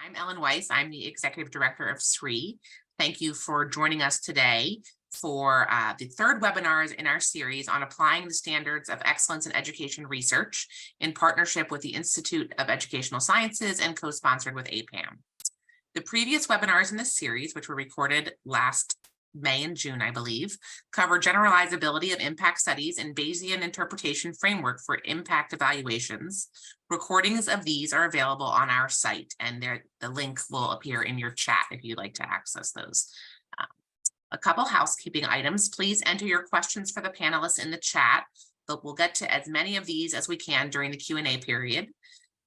I'm Ellen Weiss. I'm the Executive Director of SEER. Thank you for joining us today for the third webinars in our series on applying the standards of excellence in education research in partnership with the Institute of Educational Sciences and co-sponsored with APAM. The previous webinars in this series, which were recorded last May and June, I believe, cover generalizability of impact studies and Bayesian interpretation framework for impact evaluations. Recordings of these are available on our site, and the link will appear in your chat if you'd like to access those. A couple housekeeping items. Please enter your questions for the panelists in the chat, but we'll get to as many of these as we can during the Q&A period.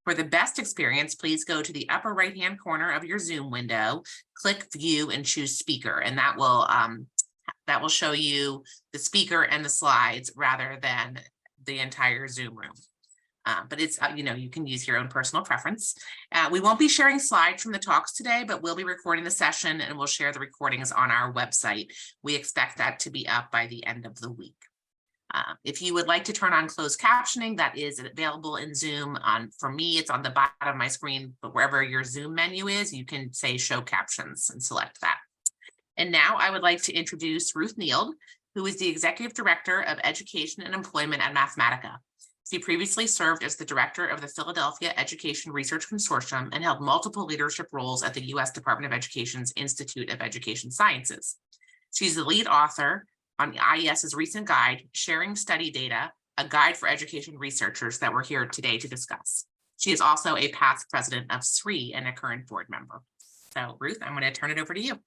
For the best experience, please go to the upper right-hand corner of your Zoom window, click View, and choose Speaker, and that will show you the speaker and the slides rather than the entire Zoom room. But it's, you can use your own personal preference. We won't be sharing slides from the talks today, but we'll be recording the session and we'll share the recordings on our website. We expect that to be up by the end of the week. If you would like to turn on closed captioning, that is available in Zoom. For me, it's on the bottom of my screen, but wherever your Zoom menu is, you can say show captions and select that. And now I would like to introduce Ruth Neild, who is the Executive Director of Education and Employment at Mathematica. She previously served as the Director of the Philadelphia Education Research Consortium and held multiple leadership roles at the U.S. Department of Education's Institute of Education Sciences. She's the lead author on the IES's recent guide, Sharing Study Data, a guide for education researchers that we're here today to discuss. She is also a past president of SEER and a current board member. So Ruth, I'm going to turn it over to you.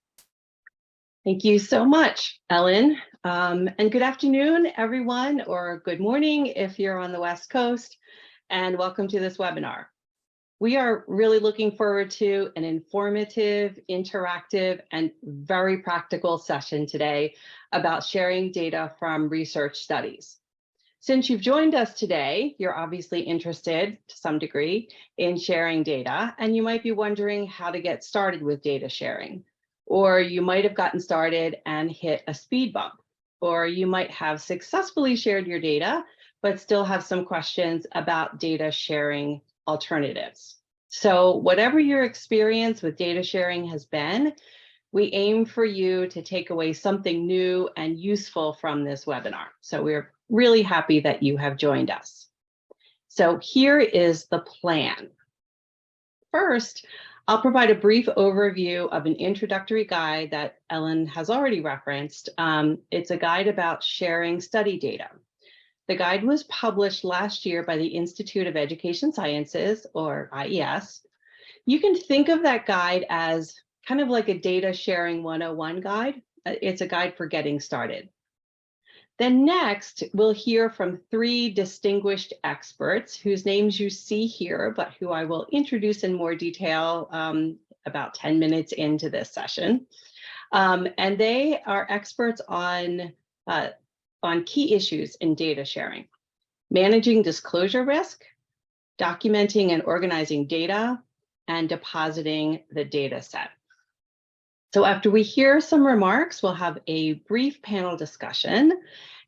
Thank you so much, Ellen. And good afternoon, everyone, or good morning if you're on the West Coast, and welcome to this webinar. We are really looking forward to an informative, interactive, and very practical session today about sharing data from research studies. Since you've joined us today, you're obviously interested to some degree in sharing data, and you might be wondering how to get started with data sharing. Or you might have gotten started and hit a speed bump, or you might have successfully shared your data, but still have some questions about data sharing alternatives. So whatever your experience with data sharing has been, we aim for you to take away something new and useful from this webinar. So we're really happy that you have joined us. So here is the plan. First, I'll provide a brief overview of an introductory guide that Ellen has already referenced. It's a guide about sharing study data. The guide was published last year by the Institute of Education Sciences, or IES. You can think of that guide as kind of like a data sharing 101 guide. It's a guide for getting started. Then next, we'll hear from three distinguished experts whose names you see here, but who I will introduce in more detail about 10 minutes into this session. And they are experts on key issues in data sharing: managing disclosure risk, documenting and organizing data, and depositing the data set. So after we hear some remarks, we'll have a brief panel discussion,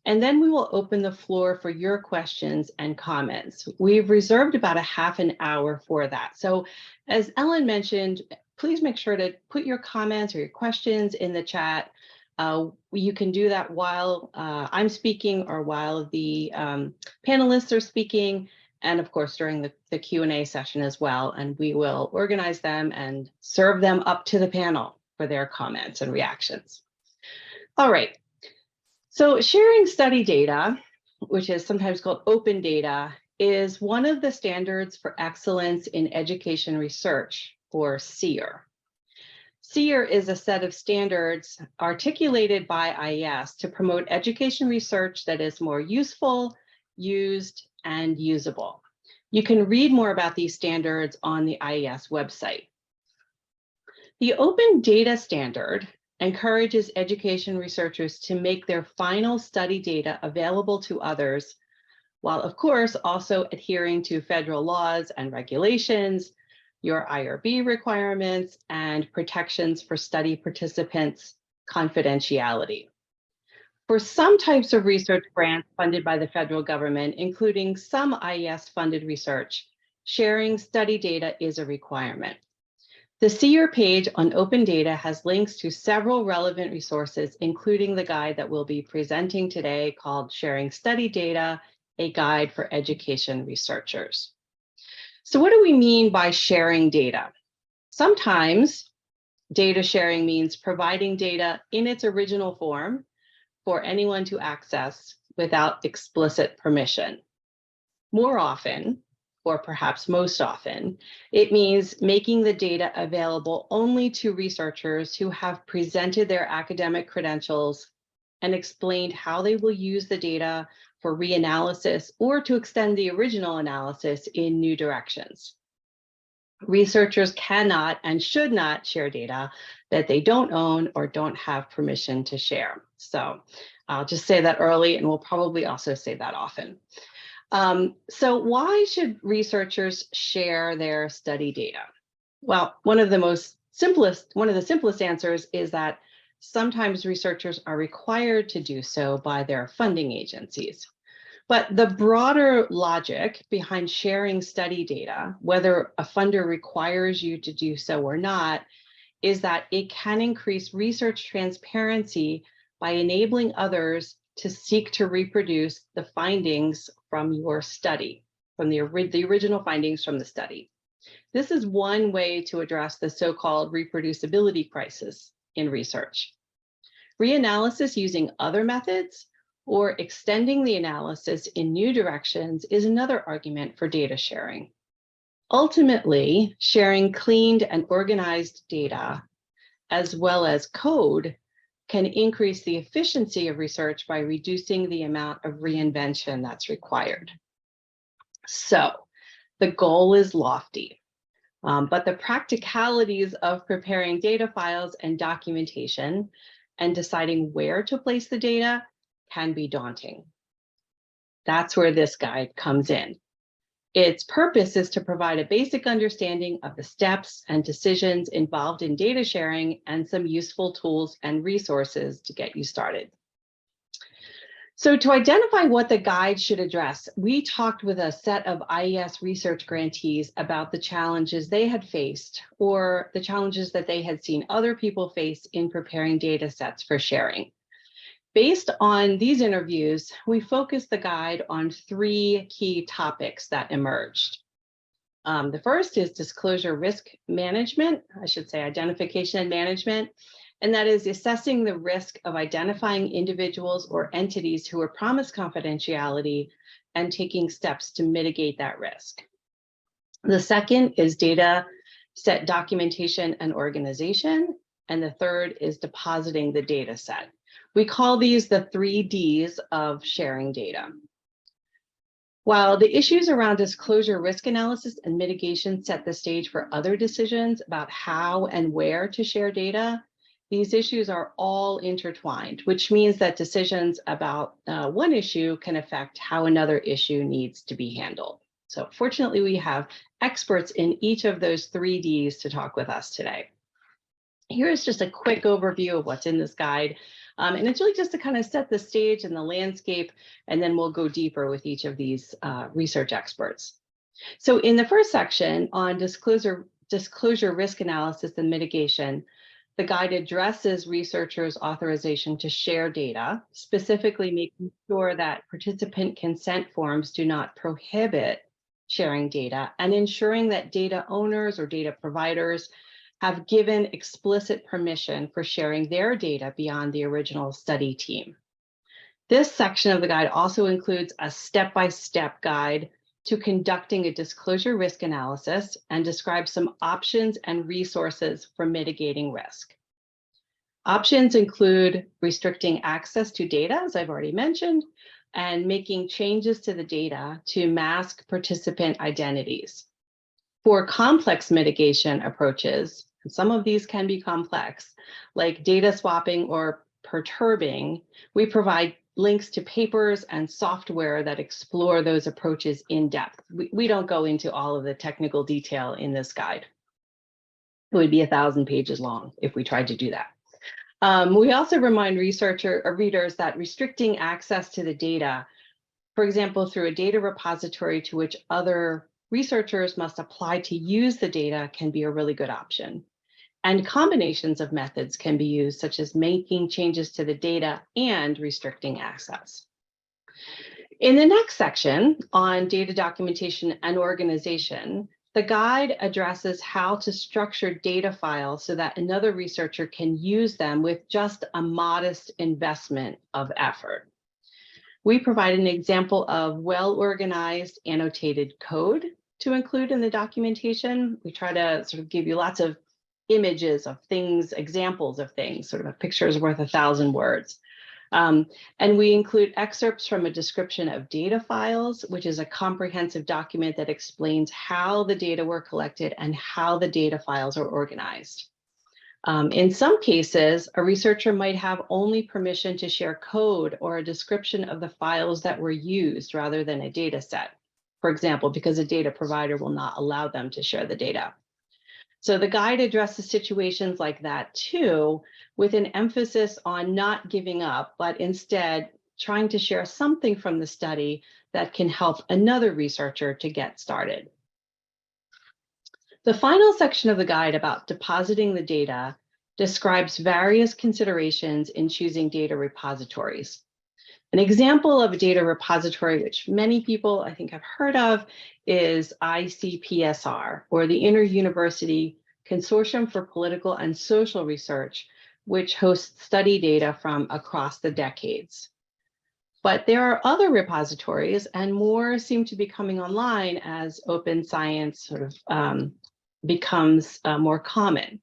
and then we will open the floor for your questions and comments. We've reserved about a half an hour for that. So as Ellen mentioned, please make sure to put your comments or your questions in the chat. You can do that while I'm speaking or while the panelists are speaking, and of course during the Q&A session as well, and we will organize them and serve them up to the panel for their comments and reactions. All right, so sharing study data, which is sometimes called open data, is one of the standards for excellence in education research, or SEER. SEER is a set of standards articulated by IES to promote education research that is more useful, used, and usable. You can read more about these standards on the IES website. The Open Data Standard encourages education researchers to make their final study data available to others, while of course also adhering to federal laws and regulations, your IRB requirements, and protections for study participants' confidentiality. For some types of research grants funded by the federal government, including some IES-funded research, sharing study data is a requirement. The SEER page on open data has links to several relevant resources, including the guide that we'll be presenting today called Sharing Study Data, a Guide for Education Researchers. So what do we mean by sharing data? Sometimes data sharing means providing data in its original form for anyone to access without explicit permission. More often, or perhaps most often, it means making the data available only to researchers who have presented their academic credentials and explained how they will use the data for reanalysis or to extend the original analysis in new directions. Researchers cannot and should not share data that they don't own or don't have permission to share. So I'll just say that early, and we'll probably also say that often. So why should researchers share their study data? Well, one of the simplest answers is that sometimes researchers are required to do so by their funding agencies. But the broader logic behind sharing study data, whether a funder requires you to do so or not, is that it can increase research transparency by enabling others to seek to reproduce the findings from your study, from the original findings from the study. This is one way to address the so-called reproducibility crisis in research. Reanalysis using other methods or extending the analysis in new directions is another argument for data sharing. Ultimately, sharing cleaned and organized data, as well as code, can increase the efficiency of research by reducing the amount of reinvention that's required. So the goal is lofty, but the practicalities of preparing data files and documentation and deciding where to place the data can be daunting. That's where this guide comes in. Its purpose is to provide a basic understanding of the steps and decisions involved in data sharing and some useful tools and resources to get you started. So to identify what the guide should address, we talked with a set of IES research grantees about the challenges they had faced or the challenges that they had seen other people face in preparing data sets for sharing. Based on these interviews, we focused the guide on three key topics that emerged. The first is disclosure risk management, I should say identification and management, and that is assessing the risk of identifying individuals or entities who are promised confidentiality and taking steps to mitigate that risk. The second is data set documentation and organization, and the third is depositing the data set. We call these the 3 Ds of sharing data. While the issues around disclosure risk analysis and mitigation set the stage for other decisions about how and where to share data, these issues are all intertwined, which means that decisions about one issue can affect how another issue needs to be handled. So fortunately, we have experts in each of those 3 Ds to talk with us today. Here's just a quick overview of what's in this guide. And it's really just to kind of set the stage and the landscape, and then we'll go deeper with each of these research experts. So in the first section on disclosure risk analysis and mitigation, the guide addresses researchers' authorization to share data, specifically making sure that participant consent forms do not prohibit sharing data, and ensuring that data owners or data providers have given explicit permission for sharing their data beyond the original study team. This section of the guide also includes a step-by-step guide to conducting a disclosure risk analysis and describes some options and resources for mitigating risk. Options include restricting access to data, as I've already mentioned, and making changes to the data to mask participant identities. For complex mitigation approaches, and some of these can be complex, like data swapping or perturbing, we provide links to papers and software that explore those approaches in depth. We don't go into all of the technical detail in this guide. It would be 1,000 pages long if we tried to do that. We also remind readers that restricting access to the data, for example, through a data repository to which other researchers must apply to use the data can be a really good option. And combinations of methods can be used, such as making changes to the data and restricting access. In the next section on data documentation and organization, the guide addresses how to structure data files so that another researcher can use them with just a modest investment of effort. We provide an example of well-organized annotated code to include in the documentation. We try to sort of give you lots of images of things, examples of things, sort of a picture is worth 1,000 words. And we include excerpts from a description of data files, which is a comprehensive document that explains how the data were collected and how the data files are organized. In some cases, a researcher might have only permission to share code or a description of the files that were used rather than a data set, for example, because a data provider will not allow them to share the data. So the guide addresses situations like that too, with an emphasis on not giving up, but instead trying to share something from the study that can help another researcher to get started. The final section of the guide about depositing the data describes various considerations in choosing data repositories. An example of a data repository, which many people I think have heard of, is ICPSR, or the Inter-University Consortium for Political and Social Research, which hosts study data from across the decades. But there are other repositories, and more seem to be coming online as open science sort of becomes more common.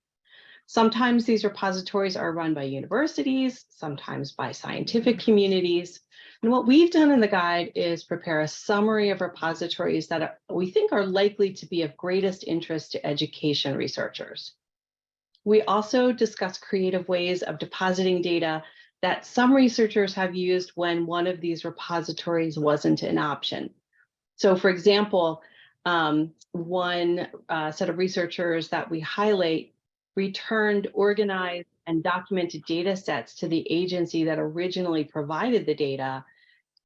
Sometimes these repositories are run by universities, sometimes by scientific communities. And what we've done in the guide is prepare a summary of repositories that we think are likely to be of greatest interest to education researchers. We also discuss creative ways of depositing data that some researchers have used when one of these repositories wasn't an option. So for example, one set of researchers that we highlight returned organized and documented data sets to the agency that originally provided the data,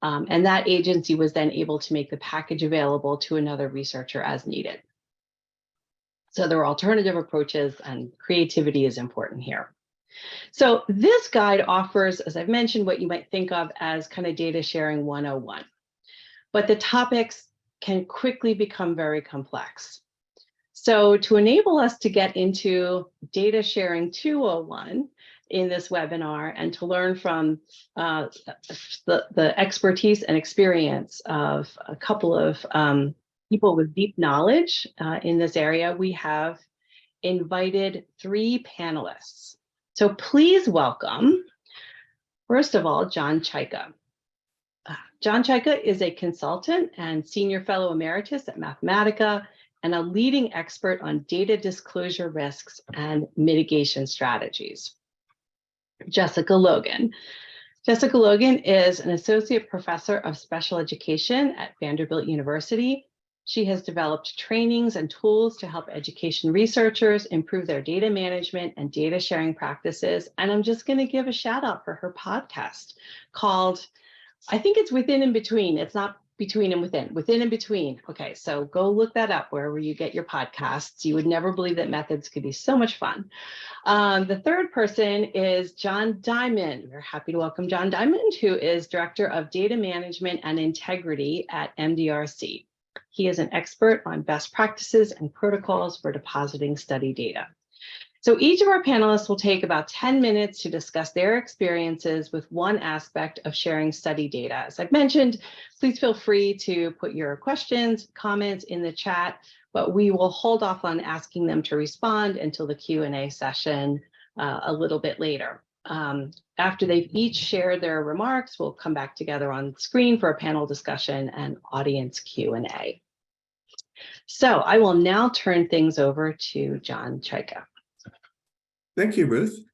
and that agency was then able to make the package available to another researcher as needed. So there are alternative approaches, and creativity is important here. So this guide offers, as I've mentioned, what you might think of as kind of data sharing 101, but the topics can quickly become very complex. So to enable us to get into data sharing 201 in this webinar and to learn from the expertise and experience of a couple of people with deep knowledge in this area, we have invited 3 panelists. So please welcome, first of all, John Czajka. John Chaika is a consultant and senior fellow emeritus at Mathematica and a leading expert on data disclosure risks and mitigation strategies. Jessica Logan. Jessica Logan is an associate professor of special education at Vanderbilt University. She has developed trainings and tools to help education researchers improve their data management and data sharing practices. And I'm just going to give a shout out for her podcast called, I think it's Within and Between. It's not Between and Within, Within and Between. Okay, so go look that up wherever you get your podcasts. You would never believe that methods could be so much fun. The third person is John Diamond. We're happy to welcome John Diamond, who is Director of Data Management and Integrity at MDRC. He is an expert on best practices and protocols for depositing study data. So each of our panelists will take about 10 minutes to discuss their experiences with one aspect of sharing study data. As I've mentioned, please feel free to put your questions, comments in the chat, but we will hold off on asking them to respond until the Q&A session a little bit later. After they've each shared their remarks, we'll come back together on screen for a panel discussion and audience Q&A. So I will now turn things over to John Czajka. Thank you, Ruth.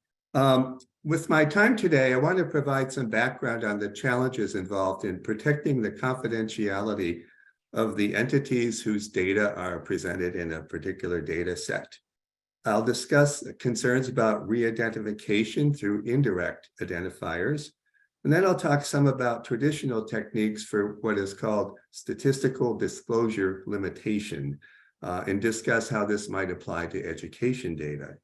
With my time today, I want to provide some background on the challenges involved in protecting the confidentiality of the entities whose data are presented in a particular data set. I'll discuss concerns about re-identification through indirect identifiers. And then I'll talk some about traditional techniques for what is called statistical disclosure limitation, and discuss how this might apply to education data.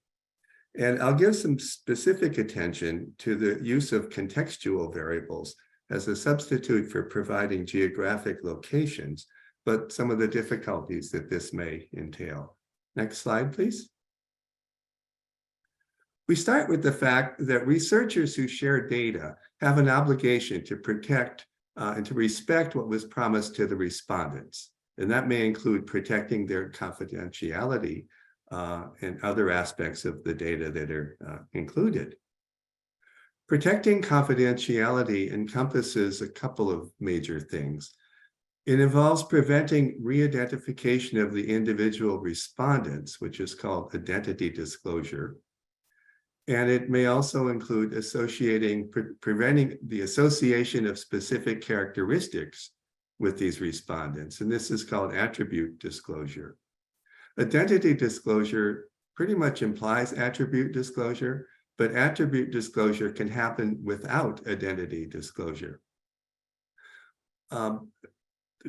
And I'll give some specific attention to the use of contextual variables as a substitute for providing geographic locations, but some of the difficulties that this may entail. Next slide, please. We start with the fact that researchers who share data have an obligation to protect and to respect what was promised to the respondents. And that may include protecting their confidentiality and other aspects of the data that are included. Protecting confidentiality encompasses a couple of major things. It involves preventing re-identification of the individual respondents, which is called identity disclosure. And it may also include preventing the association of specific characteristics with these respondents. And this is called attribute disclosure. Identity disclosure pretty much implies attribute disclosure, but attribute disclosure can happen without identity disclosure. The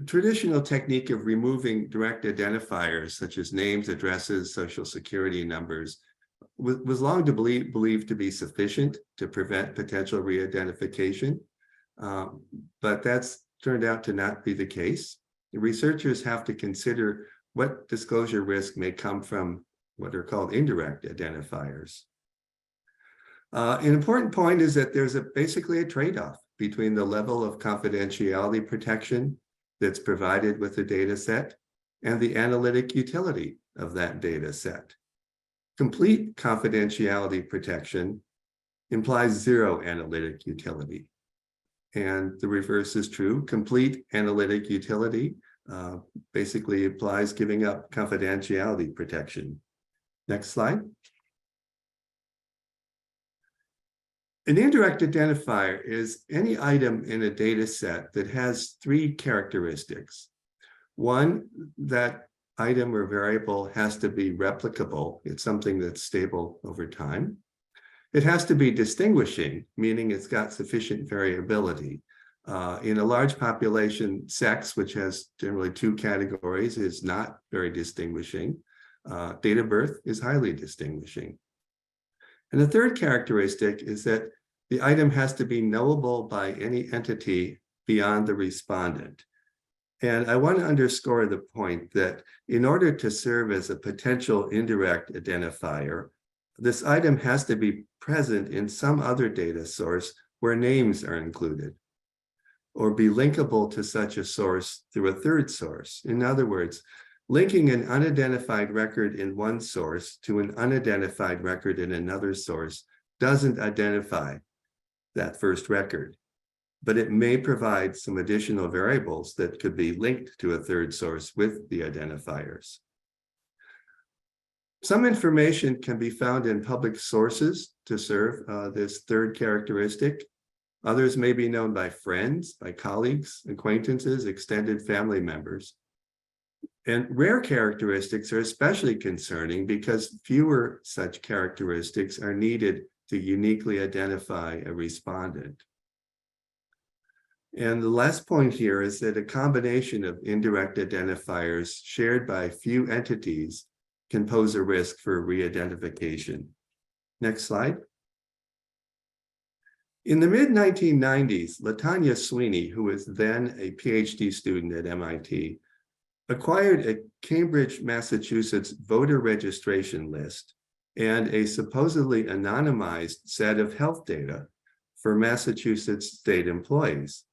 traditional technique of removing direct identifiers, such as names, addresses, social security numbers, was long believed to be sufficient to prevent potential re-identification, but that's turned out to not be the case. The researchers have to consider what disclosure risk may come from what are called indirect identifiers. An important point is that there's basically a trade-off between the level of confidentiality protection that's provided with the data set and the analytic utility of that data set. Complete confidentiality protection implies zero analytic utility. And the reverse is true. Complete analytic utility basically implies giving up confidentiality protection. Next slide. An indirect identifier is any item in a data set that has three characteristics. One, that item or variable has to be replicable. It's something that's stable over time. It has to be distinguishing, meaning it's got sufficient variability. In a large population, sex, which has generally two categories, is not very distinguishing. Date of birth is highly distinguishing. And the third characteristic is that the item has to be knowable by any entity beyond the respondent. And I want to underscore the point that in order to serve as a potential indirect identifier, this item has to be present in some other data source where names are included, or be linkable to such a source through a third source. In other words, linking an unidentified record in one source to an unidentified record in another source doesn't identify that first record, but it may provide some additional variables that could be linked to a third source with the identifiers. Some information can be found in public sources to serve this third characteristic. Others may be known by friends, by colleagues, acquaintances, extended family members. And rare characteristics are especially concerning because fewer such characteristics are needed to uniquely identify a respondent. And the last point here is that a combination of indirect identifiers shared by few entities can pose a risk for re-identification. Next slide. In the mid-1990s, Latonya Sweeney, who was then a PhD student at MIT, acquired a Cambridge, Massachusetts voter registration list and a supposedly anonymized set of health data for Massachusetts state employees.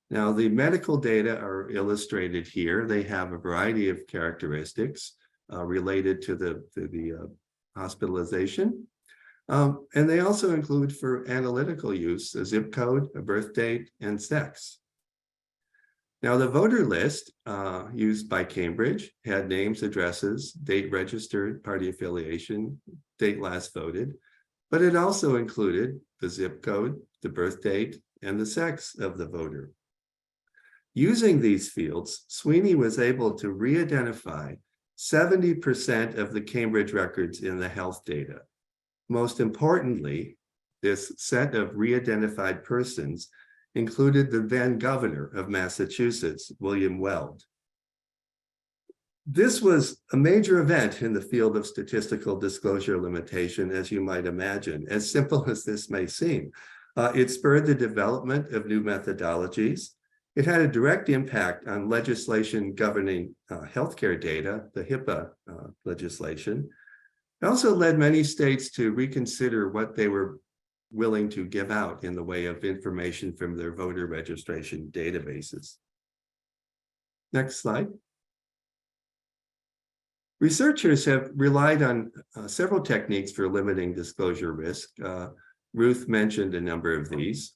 Now, the medical data are illustrated here. They have a variety of characteristics related to the hospitalization. And they also include, for analytical use, a zip code, a birth date, and sex. Now, the voter list used by Cambridge had names, addresses, date registered, party affiliation, date last voted, but it also included the zip code, the birth date, and the sex of the voter. Using these fields, Sweeney was able to re-identify 70% of the Cambridge records in the health data. Most importantly, this set of re-identified persons included the then governor of Massachusetts, William Weld. This was a major event in the field of statistical disclosure limitation, as you might imagine, as simple as this may seem. It spurred the development of new methodologies. It had a direct impact on legislation governing healthcare data, the HIPAA legislation. It also led many states to reconsider what they were willing to give out in the way of information from their voter registration databases. Next slide. Researchers have relied on several techniques for limiting disclosure risk. Ruth mentioned a number of these.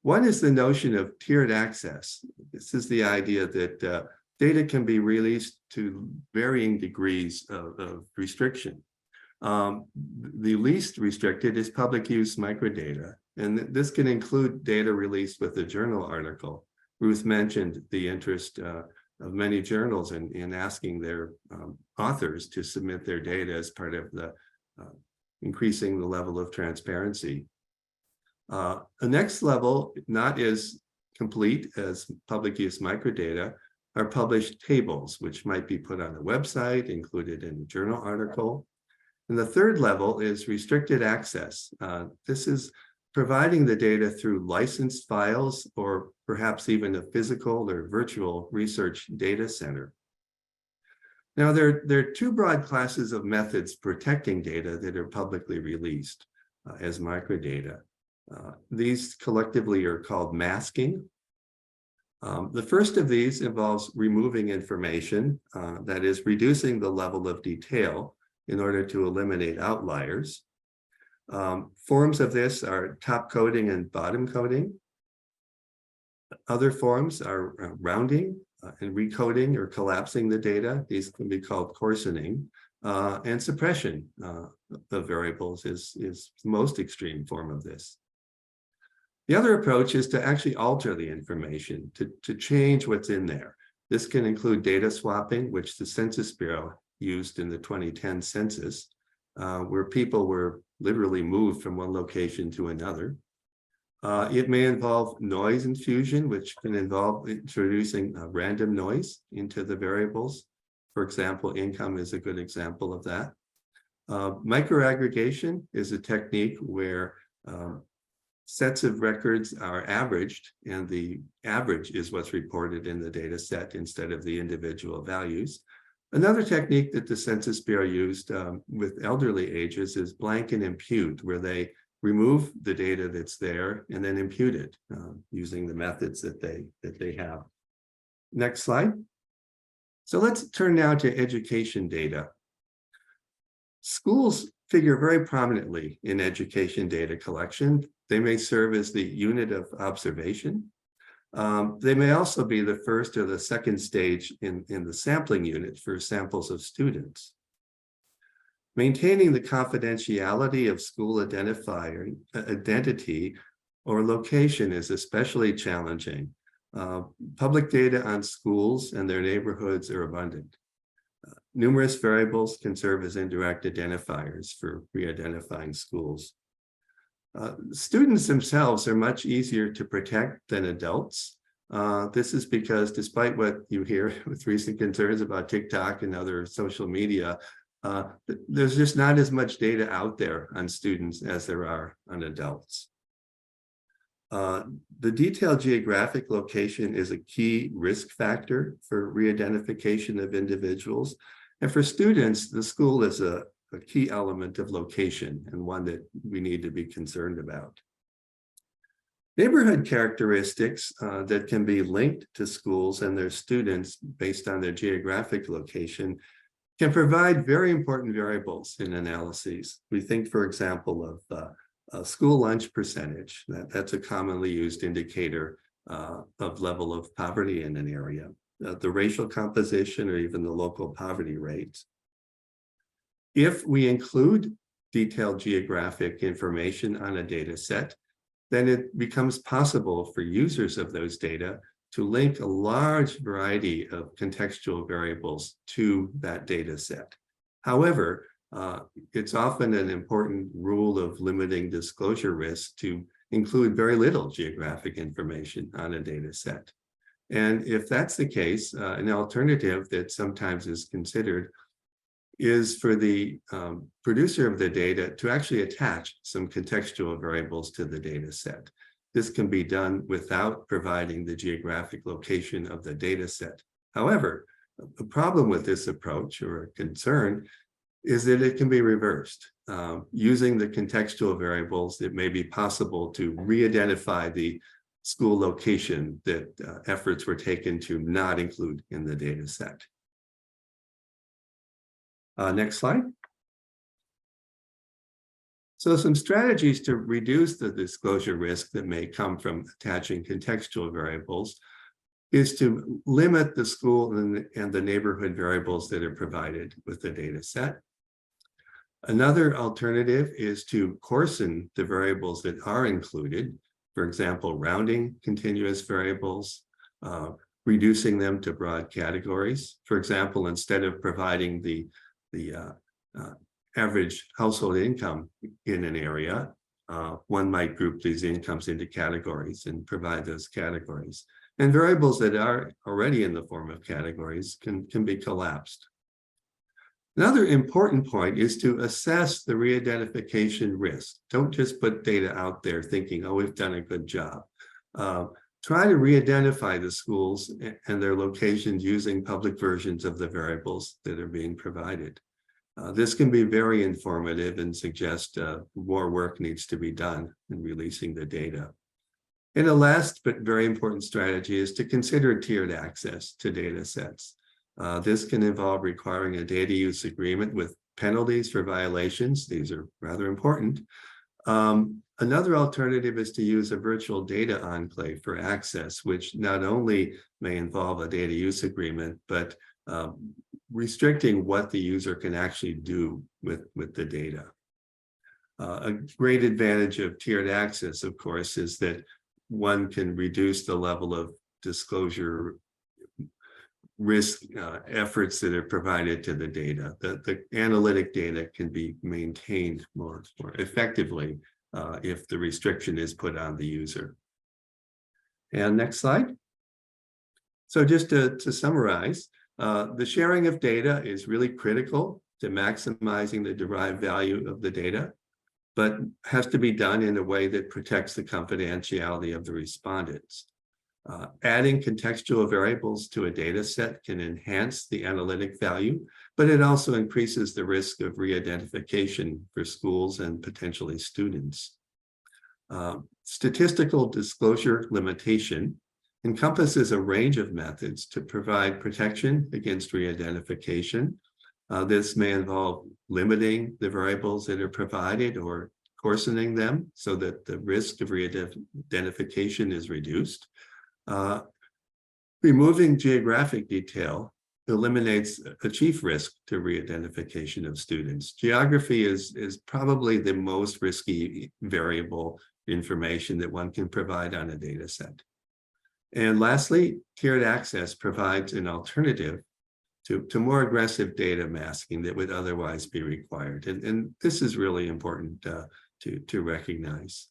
One is the notion of tiered access. This is the idea that data can be released to varying degrees of restriction. The least restricted is public use microdata, and this can include data released with a journal article. Ruth mentioned the interest of many journals in asking their authors to submit their data as part of the increasing the level of transparency. The next level, not as complete as public use microdata, are published tables, which might be put on a website, included in a journal article. And the third level is restricted access. This is providing the data through licensed files or perhaps even a physical or virtual research data center. Now, there are two broad classes of methods protecting data that are publicly released as microdata. These collectively are called masking. The first of these involves removing information, that is, reducing the level of detail in order to eliminate outliers. Forms of this are top coding and bottom coding. Other forms are rounding and recoding or collapsing the data. These can be called coarsening. And suppression of variables is the most extreme form of this. The other approach is to actually alter the information, to change what's in there. This can include data swapping, which the Census Bureau used in the 2010 census, where people were literally moved from one location to another. It may involve noise infusion, which can involve introducing random noise into the variables. For example, income is a good example of that. Microaggregation is a technique where sets of records are averaged, and the average is what's reported in the data set instead of the individual values. Another technique that the Census Bureau used with elderly ages is blank and impute, where they remove the data that's there and then impute it using the methods that they have. Next slide. So let's turn now to education data. Schools figure very prominently in education data collection. They may serve as the unit of observation. They may also be the first or the second stage in the sampling unit for samples of students. Maintaining the confidentiality of school identifier identity or location is especially challenging. Public data on schools and their neighborhoods are abundant. Numerous variables can serve as indirect identifiers for re-identifying schools. Students themselves are much easier to protect than adults. This is because despite what you hear with recent concerns about TikTok and other social media, there's just not as much data out there on students as there are on adults. The detailed geographic location is a key risk factor for re-identification of individuals. And for students, the school is a key element of location and one that we need to be concerned about. Neighborhood characteristics that can be linked to schools and their students based on their geographic location can provide very important variables in analyses. We think, for example, of school lunch percentage. That's a commonly used indicator of level of poverty in an area. The racial composition or even the local poverty rate. If we include detailed geographic information on a data set, then it becomes possible for users of those data to link a large variety of contextual variables to that data set. However, It's often an important rule of limiting disclosure risk to include very little geographic information on a data set. And if that's the case, an alternative that sometimes is considered is for the producer of the data to actually attach some contextual variables to the data set. This can be done without providing the geographic location of the data set. However, a problem with this approach, or a concern, is that it can be reversed. Using the contextual variables, it may be possible to re-identify the school location that efforts were taken to not include in the data set. Next slide. So some strategies to reduce the disclosure risk that may come from attaching contextual variables is to limit the school and the neighborhood variables that are provided with the data set. Another alternative is to coarsen the variables that are included, for example, rounding continuous variables, reducing them to broad categories. For example, instead of providing the average household income in an area, one might group these incomes into categories and provide those categories. And variables that are already in the form of categories can be collapsed. Another important point is to assess the re-identification risk. Don't just put data out there thinking, oh, we've done a good job. Try to re-identify the schools and their locations using public versions of the variables that are being provided. This can be very informative and suggest more work needs to be done in releasing the data. And a last but very important strategy is to consider tiered access to data sets. This can involve requiring a data use agreement with penalties for violations. These are rather important. Another alternative is to use a virtual data enclave for access, which not only may involve a data use agreement, but restricting what the user can actually do with the data. A great advantage of tiered access, of course, is that one can reduce the level of disclosure risk efforts that are provided to the data. The analytic data can be maintained more effectively if the restriction is put on the user. And next slide. So just to summarize, the sharing of data is really critical to maximizing the derived value of the data, but has to be done in a way that protects the confidentiality of the respondents. Adding contextual variables to a data set can enhance the analytic value, but it also increases the risk of re-identification for schools and potentially students. Statistical disclosure limitation encompasses a range of methods to provide protection against re-identification. This may involve limiting the variables that are provided or coarsening them so that the risk of re-identification is reduced. Removing geographic detail eliminates a chief risk to re-identification of students. Geography is probably the most risky variable information that one can provide on a data set. And lastly, tiered access provides an alternative to more aggressive data masking that would otherwise be required. And this is really important to recognize.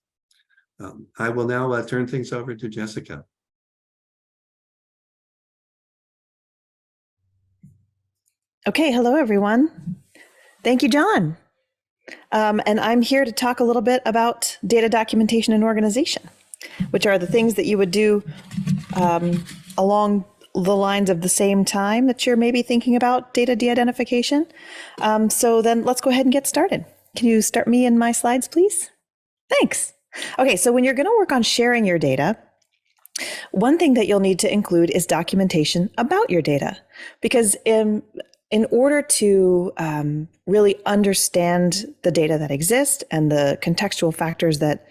I will now turn things over to Jessica. Okay, hello everyone. Thank you, John. And I'm here to talk a little bit about data documentation and organization, which are the things that you would do along the lines of the same time that you're maybe thinking about data de-identification. So then let's go ahead and get started. Can you start me in my slides, please? Thanks. Okay, so when you're going to work on sharing your data, one thing that you'll need to include is documentation about your data, because in order to really understand the data that exists and the contextual factors that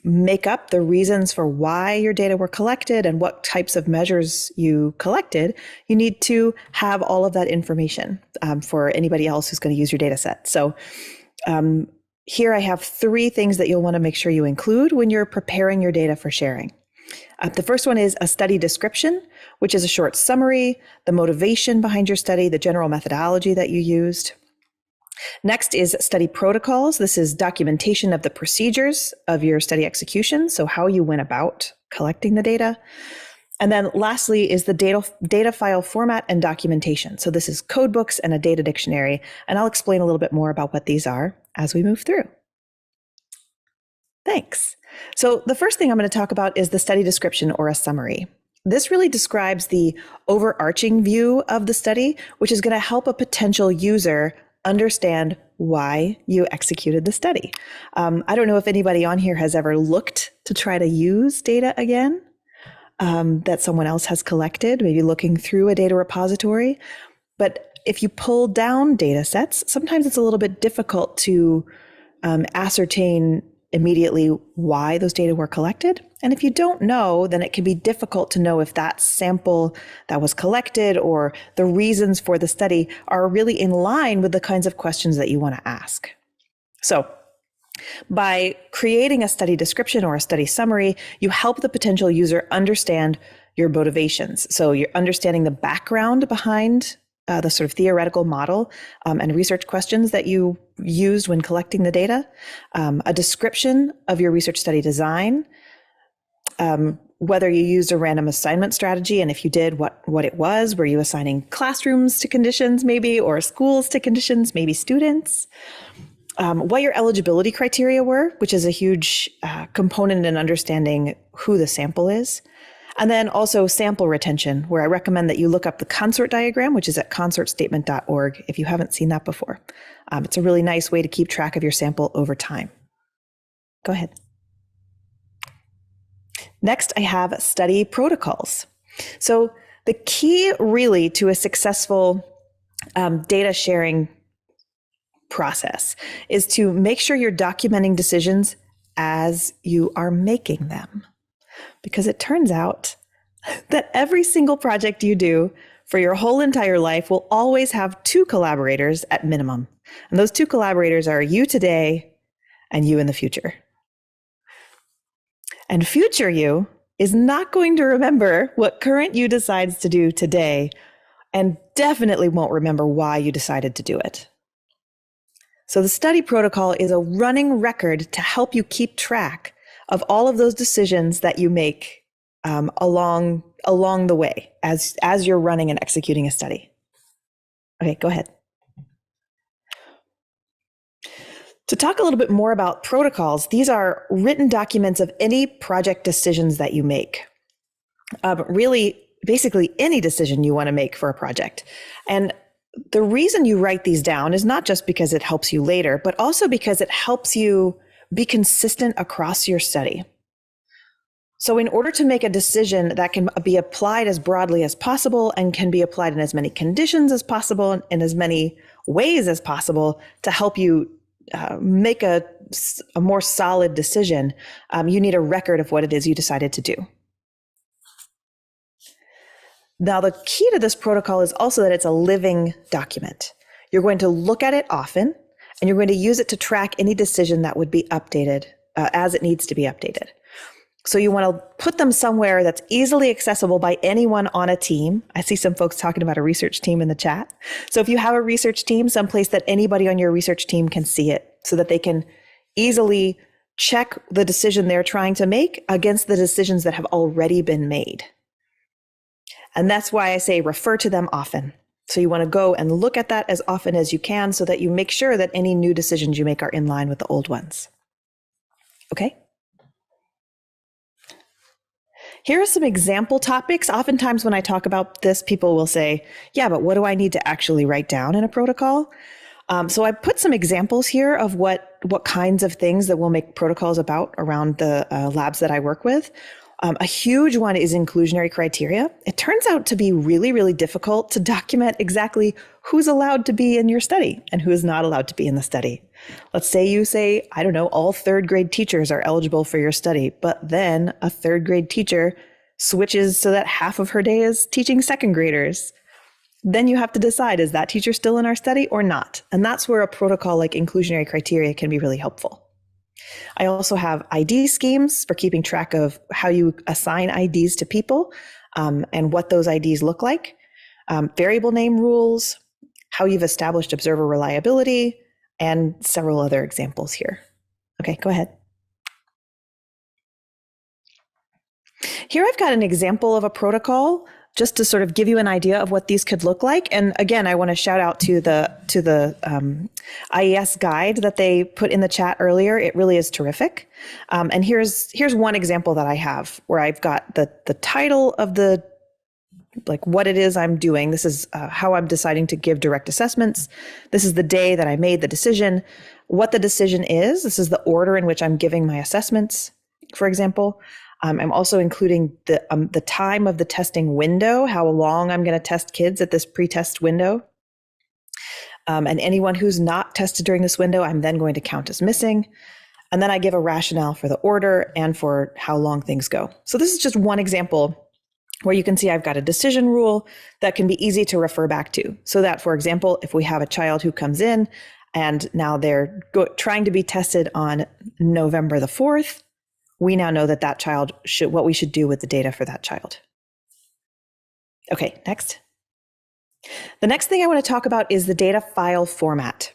make up the reasons for why your data were collected and what types of measures you collected, you need to have all of that information for anybody else who's going to use your data set. So here I have 3 things that you'll want to make sure you include when you're preparing your data for sharing. The first one is a study description, which is a short summary, the motivation behind your study, the general methodology that you used. Next is study protocols. This is documentation of the procedures of your study execution, so how you went about collecting the data. And then lastly is the data file format and documentation. So this is code books and a data dictionary, and I'll explain a little bit more about what these are as we move through. Thanks. So the first thing I'm going to talk about is the study description or a summary. This really describes the overarching view of the study, which is going to help a potential user understand why you executed the study. I don't know if anybody on here has ever looked to try to use data again that someone else has collected, maybe looking through a data repository. But if you pull down data sets, sometimes it's a little bit difficult to ascertain immediately why those data were collected. And if you don't know, then it can be difficult to know if that sample that was collected or the reasons for the study are really in line with the kinds of questions that you want to ask. So by creating a study description or a study summary, you help the potential user understand your motivations. So you're understanding the background behind the sort of theoretical model and research questions that you used when collecting the data, a description of your research study design, whether you used a random assignment strategy, and if you did, what it was. Were you assigning classrooms to conditions maybe, or schools to conditions, maybe students? What your eligibility criteria were, which is a huge component in understanding who the sample is. And then also sample retention, where I recommend that you look up the consort diagram, which is at consortstatement.org if you haven't seen that before. It's a really nice way to keep track of your sample over time. Go ahead. Next, I have study protocols. So the key really to a successful data sharing process is to make sure you're documenting decisions as you are making them. Because it turns out that every single project you do for your whole entire life will always have two collaborators at minimum. And those two collaborators are you today and you in the future. And future you is not going to remember what current you decides to do today, and definitely won't remember why you decided to do it. So the study protocol is a running record to help you keep track of all of those decisions that you make along the way as you're running and executing a study. Okay, go ahead. To talk a little bit more about protocols, these are written documents of any project decisions that you make. Really, basically any decision you want to make for a project. And the reason you write these down is not just because it helps you later, but also because it helps you be consistent across your study. So in order to make a decision that can be applied as broadly as possible and can be applied in as many conditions as possible and in as many ways as possible to help you make a more solid decision, you need a record of what it is you decided to do. Now, the key to this protocol is also that it's a living document. You're going to look at it often, and you're going to use it to track any decision that would be updated as it needs to be updated. So you want to put them somewhere that's easily accessible by anyone on a team. I see some folks talking about a research team in the chat. So if you have a research team, someplace that anybody on your research team can see it so that they can easily check the decision they're trying to make against the decisions that have already been made. And that's why I say refer to them often. So you want to go and look at that as often as you can so that you make sure that any new decisions you make are in line with the old ones. Okay? Here are some example topics. Oftentimes when I talk about this, people will say, yeah, but what do I need to actually write down in a protocol? So I put some examples here of what kinds of things that we'll make protocols about around the labs that I work with. A huge one is inclusionary criteria. It turns out to be really, really difficult to document exactly who's allowed to be in your study and who is not allowed to be in the study. Let's say you say, I don't know, all third grade teachers are eligible for your study, but then a third grade teacher switches so that half of her day is teaching second graders. Then you have to decide, is that teacher still in our study or not? And that's where a protocol like inclusionary criteria can be really helpful. I also have ID schemes for keeping track of how you assign IDs to people and what those IDs look like, variable name rules, how you've established observer reliability, and several other examples here. Okay, go ahead. Here I've got an example of a protocol just to sort of give you an idea of what these could look like. And again, I want to shout out to the IES guide that they put in the chat earlier. It really is terrific. And here's one example that I have where I've got the title of the, like what it is I'm doing. This is how I'm deciding to give direct assessments. This is the day that I made the decision. What the decision is. This is the order in which I'm giving my assessments, for example. I'm also including the time of the testing window, how long I'm going to test kids at this pre-test window. And anyone who's not tested during this window, I'm then going to count as missing. And then I give a rationale for the order and for how long things go. So this is just one example where you can see I've got a decision rule that can be easy to refer back to. So that, for example, if we have a child who comes in and now they're trying to be tested on November the 4th, we now know that child what we should do with the data for that child. Okay, next. The next thing I want to talk about is the data file format.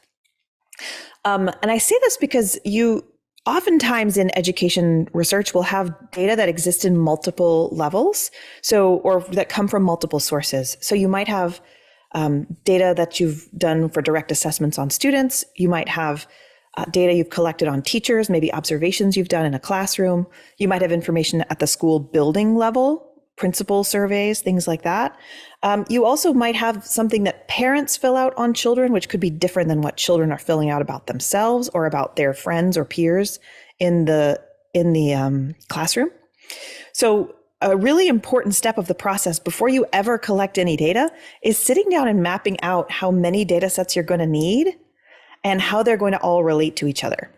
And I say this because you oftentimes in education research will have data that exists in multiple levels, or that come from multiple sources. So you might have data that you've done for direct assessments on students. You might have data you've collected on teachers, maybe observations you've done in a classroom. You might have information at the school building level, principal surveys, things like that. You also might have something that parents fill out on children, which could be different than what children are filling out about themselves or about their friends or peers in the classroom. So a really important step of the process before you ever collect any data is sitting down and mapping out how many data sets you're going to need and how they're going to all relate to each other.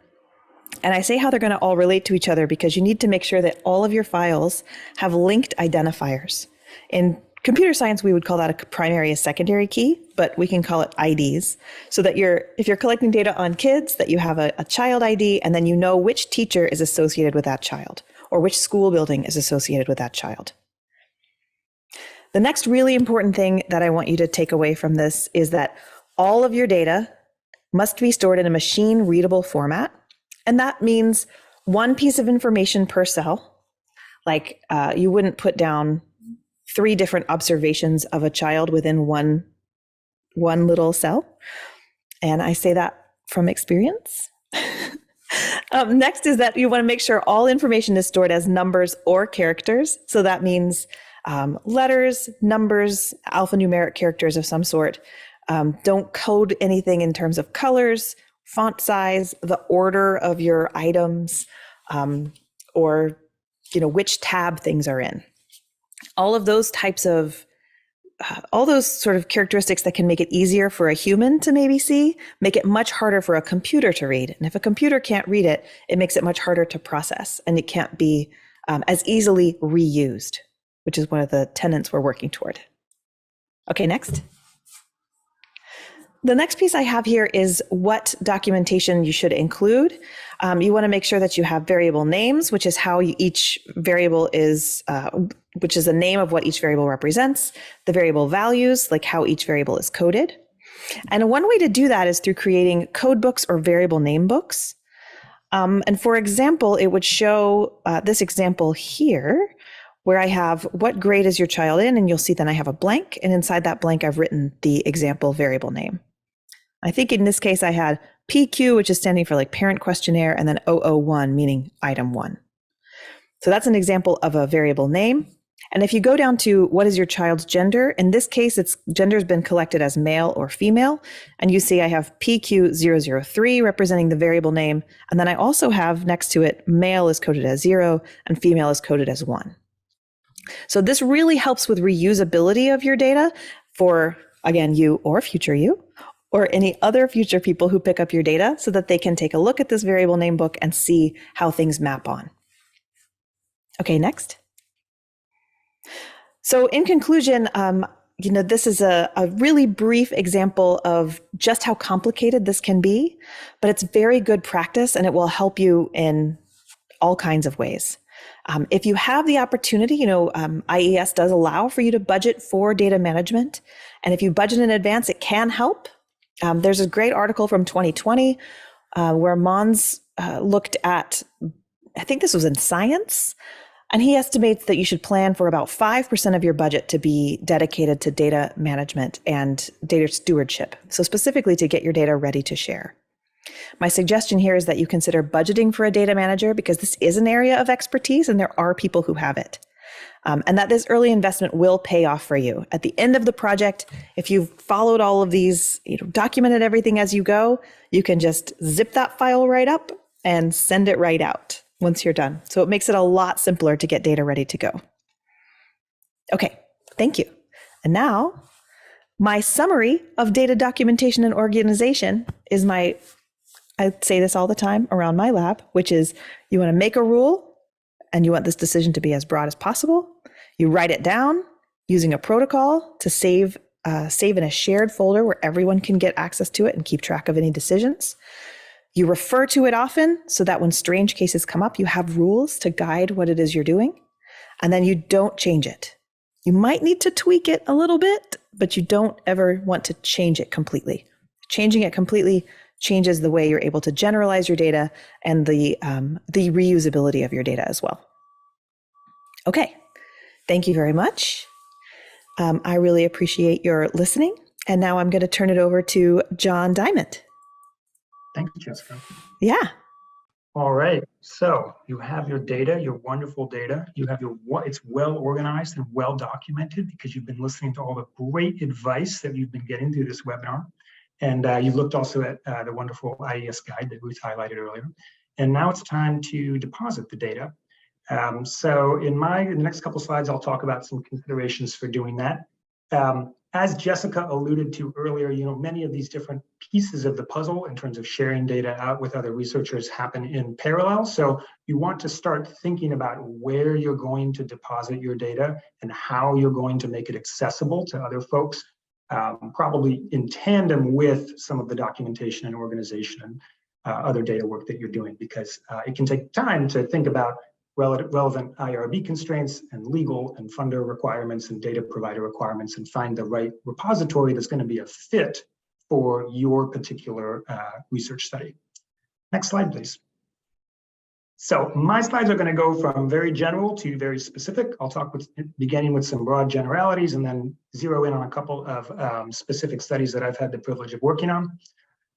And I say how they're going to all relate to each other because you need to make sure that all of your files have linked identifiers. In computer science, we would call that a primary and secondary key, but we can call it IDs. So that if you're collecting data on kids, that you have a child ID, and then you know which teacher is associated with that child, or which school building is associated with that child. The next really important thing that I want you to take away from this is that all of your data must be stored in a machine readable format. And that means one piece of information per cell. Like you wouldn't put down 3 different observations of a child within one little cell. And I say that from experience. Next is that you want to make sure all information is stored as numbers or characters. So that means letters, numbers, alphanumeric characters of some sort. Don't code anything in terms of colors, font size, the order of your items, or which tab things are in. All of those types of, all those sort of characteristics that can make it easier for a human to maybe see, make it much harder for a computer to read. And if a computer can't read it, it makes it much harder to process, and it can't be as easily reused, which is one of the tenets we're working toward. Okay, next. The next piece I have here is what documentation you should include. You want to make sure that you have variable names, which is how each variable is, which is the name of what each variable represents, the variable values, like how each variable is coded. And one way to do that is through creating code books or variable name books. And for example, it would show this example here, where I have what grade is your child in, and you'll see then I have a blank, and inside that blank I've written the example variable name. I think in this case I had PQ, which is standing for like parent questionnaire, and then 001, meaning item 1. So that's an example of a variable name. And if you go down to what is your child's gender, in this case, its gender has been collected as male or female. And you see I have PQ003 representing the variable name. And then I also have next to it, male is coded as 0 and female is coded as 1. So this really helps with reusability of your data for, again, you or future you, or any other future people who pick up your data, so that they can take a look at this variable name book and see how things map on. Okay, next. So in conclusion, this is a really brief example of just how complicated this can be, but it's very good practice and it will help you in all kinds of ways. If you have the opportunity, IES does allow for you to budget for data management. And if you budget in advance, it can help. There's a great article from 2020 where Mons looked at, I think this was in Science, and he estimates that you should plan for about 5% of your budget to be dedicated to data management and data stewardship. So specifically to get your data ready to share. My suggestion here is that you consider budgeting for a data manager because this is an area of expertise and there are people who have it. And that this early investment will pay off for you. At the end of the project, if you've followed all of these, documented everything as you go, you can just zip that file right up and send it right out once you're done. So it makes it a lot simpler to get data ready to go. Okay, thank you. And now my summary of data documentation and organization is I say this all the time around my lab, which is you want to make a rule and you want this decision to be as broad as possible. You write it down using a protocol to save in a shared folder where everyone can get access to it and keep track of any decisions. You refer to it often so that when strange cases come up, you have rules to guide what it is you're doing. And then you don't change it. You might need to tweak it a little bit, but you don't ever want to change it completely. Changing it completely changes the way you're able to generalize your data and the reusability of your data as well. Okay, thank you very much. I really appreciate your listening. And now I'm going to turn it over to John Diamond. Thank you, Jessica. Yeah. All right. So you have your data, your wonderful data. You have it's well organized and well documented because you've been listening to all the great advice that you've been getting through this webinar. And you looked also at the wonderful IES guide that Ruth highlighted earlier. And now it's time to deposit the data. So in the next couple slides, I'll talk about some considerations for doing that. As Jessica alluded to earlier, many of these different pieces of the puzzle in terms of sharing data out with other researchers happen in parallel. So you want to start thinking about where you're going to deposit your data and how you're going to make it accessible to other folks, probably in tandem with some of the documentation and organization and other data work that you're doing, because it can take time to think about relevant IRB constraints and legal and funder requirements and data provider requirements and find the right repository that's going to be a fit for your particular research study. Next slide, please. So my slides are going to go from very general to very specific. I'll talk beginning with some broad generalities and then zero in on a couple of specific studies that I've had the privilege of working on.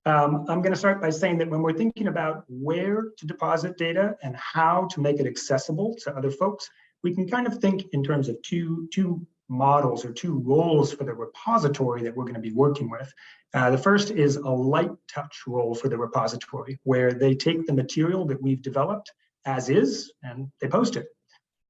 I'm going to start by saying that when we're thinking about where to deposit data and how to make it accessible to other folks, we can kind of think in terms of two models or two roles for the repository that we're going to be working with. The first is a light touch role for the repository, where they take the material that we've developed as is and they post it.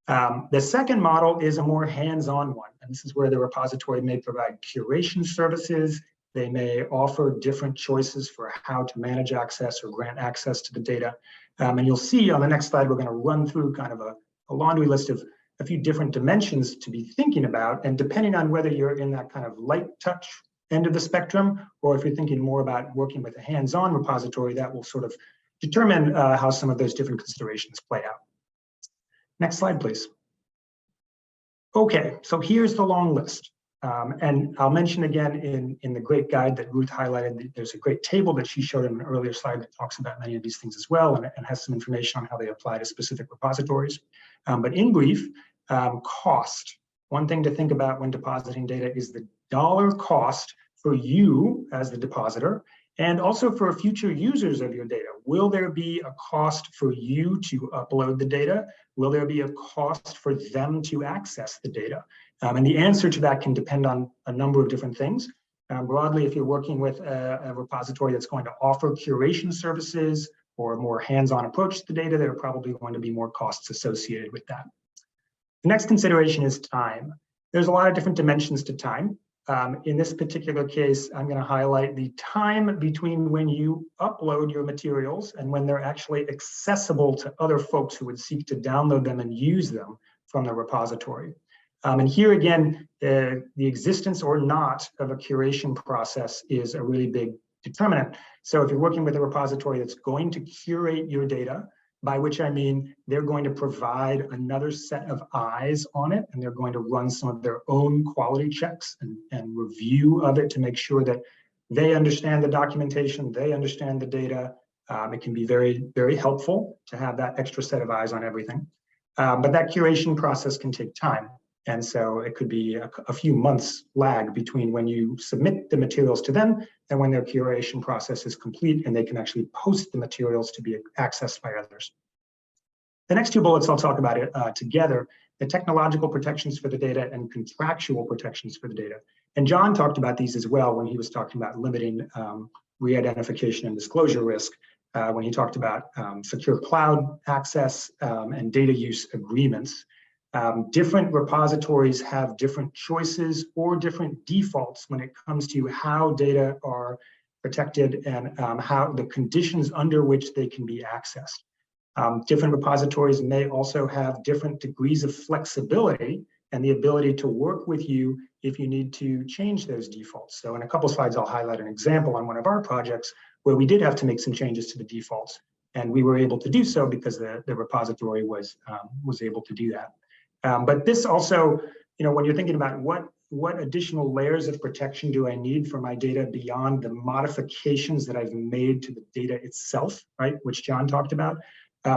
The second model is a more hands-on one, and this is where the repository may provide curation services. They may offer different choices for how to manage access or grant access to the data. And you'll see on the next slide, we're going to run through kind of a laundry list of a few different dimensions to be thinking about. And depending on whether you're in that kind of light touch end of the spectrum, or if you're thinking more about working with a hands-on repository, that will sort of determine how some of those different considerations play out. Next slide, please. Okay, so here's the long list. And I'll mention again in the great guide that Ruth highlighted, there's a great table that she showed in an earlier slide that talks about many of these things as well and has some information on how they apply to specific repositories. But in brief, cost. One thing to think about when depositing data is the dollar cost for you as the depositor and also for future users of your data. Will there be a cost for you to upload the data? Will there be a cost for them to access the data? And the answer to that can depend on a number of different things. Broadly, if you're working with a repository that's going to offer curation services or a more hands-on approach to the data, there are probably going to be more costs associated with that. The next consideration is time. There's a lot of different dimensions to time. In this particular case, I'm going to highlight the time between when you upload your materials and when they're actually accessible to other folks who would seek to download them and use them from the repository. And here again, the existence or not of a curation process is a really big determinant. So if you're working with a repository that's going to curate your data, by which I mean they're going to provide another set of eyes on it, and they're going to run some of their own quality checks and review of it to make sure that They understand the documentation, they understand the data. It can be very, very helpful to have that extra set of eyes on everything. But that curation process can take time. And so it could be a few months lag between when you submit the materials to them and when their curation process is complete and they can actually post the materials to be accessed by others. The next two bullets I'll talk about it together, the technological protections for the data and contractual protections for the data. And John talked about these as well when he was talking about limiting re-identification and disclosure risk, when he talked about secure cloud access and data use agreements. Different repositories have different choices or different defaults when it comes to how data are protected and how the conditions under which they can be accessed. Different repositories may also have different degrees of flexibility and the ability to work with you if you need to change those defaults. So in a couple slides, I'll highlight an example on one of our projects where we did have to make some changes to the defaults, and we were able to do so because the repository was able to do that. But this also, when you're thinking about what additional layers of protection do I need for my data beyond the modifications that I've made to the data itself, right, which John talked about,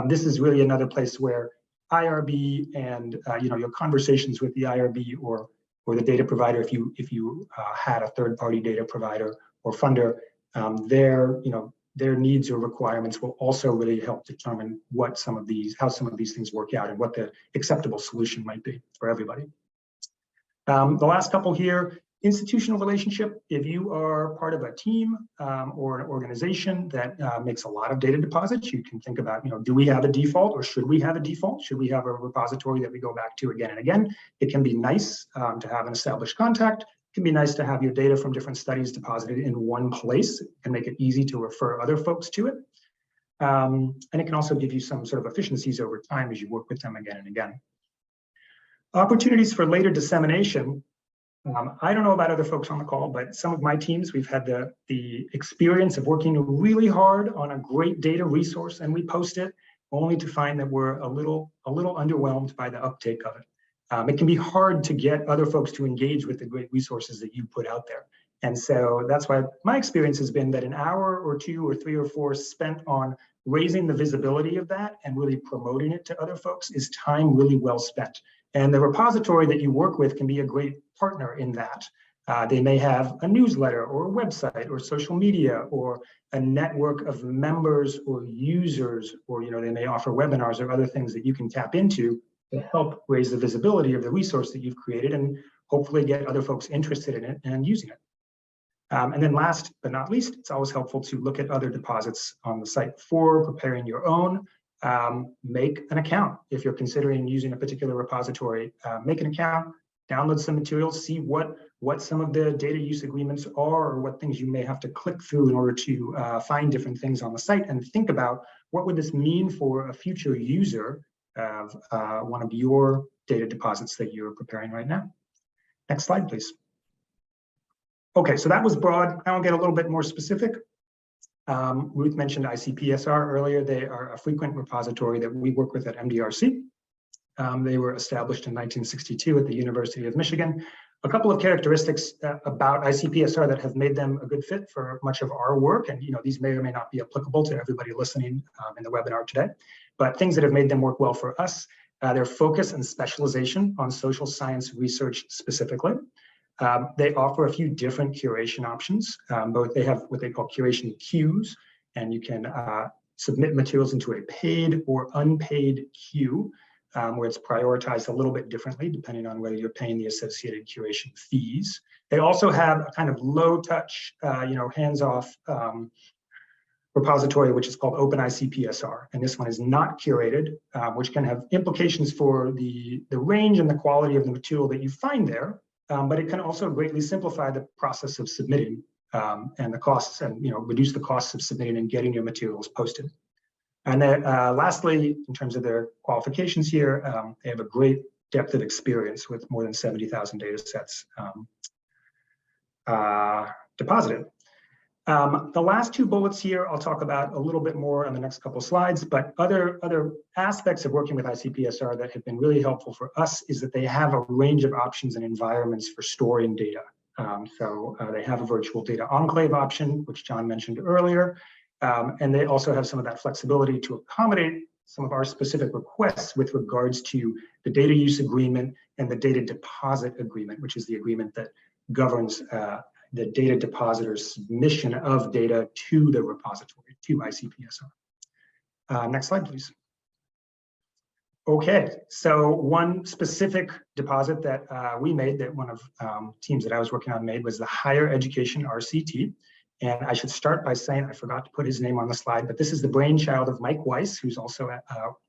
this is really another place where IRB and your conversations with the IRB or the data provider, if you had a third-party data provider or funder, their needs or requirements will also really help determine how some of these things work out and what the acceptable solution might be for everybody. The last couple here, institutional relationship. If you are part of a team or an organization that makes a lot of data deposits, you can think about, do we have a default or should we have a default? Should we have a repository that we go back to again and again? It can be nice to have an established contact. It can be nice to have your data from different studies deposited in one place and make it easy to refer other folks to it. And it can also give you some sort of efficiencies over time as you work with them again and again. Opportunities for later dissemination. I don't know about other folks on the call, but some of my teams, we've had the experience of working really hard on a great data resource, and we post it only to find that we're a little underwhelmed by the uptake of it. It can be hard to get other folks to engage with the great resources that you put out there. And so that's why my experience has been that an hour or two or three or four spent on raising the visibility of that and really promoting it to other folks is time really well spent. And the repository that you work with can be a great partner in that. They may have a newsletter or a website or social media or a network of members or users, or they may offer webinars or other things that you can tap into to help raise the visibility of the resource that you've created and hopefully get other folks interested in it and using it. And then last but not least, it's always helpful to look at other deposits on the site before preparing your own. Make an account. If you're considering using a particular repository, make an account, download some materials, see what some of the data use agreements are or what things you may have to click through in order to find different things on the site, and think about what would this mean for a future user of one of your data deposits that you're preparing right now. Next slide, please. Okay, so that was broad. Now I'll get a little bit more specific. Ruth mentioned ICPSR earlier. They are a frequent repository that we work with at MDRC. They were established in 1962 at the University of Michigan. A couple of characteristics about ICPSR that have made them a good fit for much of our work, and these may or may not be applicable to everybody listening in the webinar today, but things that have made them work well for us, their focus and specialization on social science research specifically. They offer a few different curation options. They have what they call curation queues, and you can submit materials into a paid or unpaid queue, where it's prioritized a little bit differently depending on whether you're paying the associated curation fees. They also have a kind of low touch, hands-off repository, which is called Open ICPSR. And this one is not curated, which can have implications for the range and the quality of the material that you find there. But it can also greatly simplify the process of submitting and the costs, and reduce the costs of submitting and getting your materials posted. And then lastly, in terms of their qualifications here, they have a great depth of experience with more than 70,000 data sets deposited. The last two bullets here, I'll talk about a little bit more on the next couple of slides, but other aspects of working with ICPSR that have been really helpful for us is that they have a range of options and environments for storing data. So they have a virtual data enclave option, which John mentioned earlier. And they also have some of that flexibility to accommodate some of our specific requests with regards to the data use agreement and the data deposit agreement, which is the agreement that governs the data depositor's submission of data to the repository, to ICPSR. Next slide, please. Okay, so one specific deposit that we made, that one of teams that I was working on made, was the Higher Education RCT. And I should start by saying, I forgot to put his name on the slide, but this is the brainchild of Mike Weiss, who's also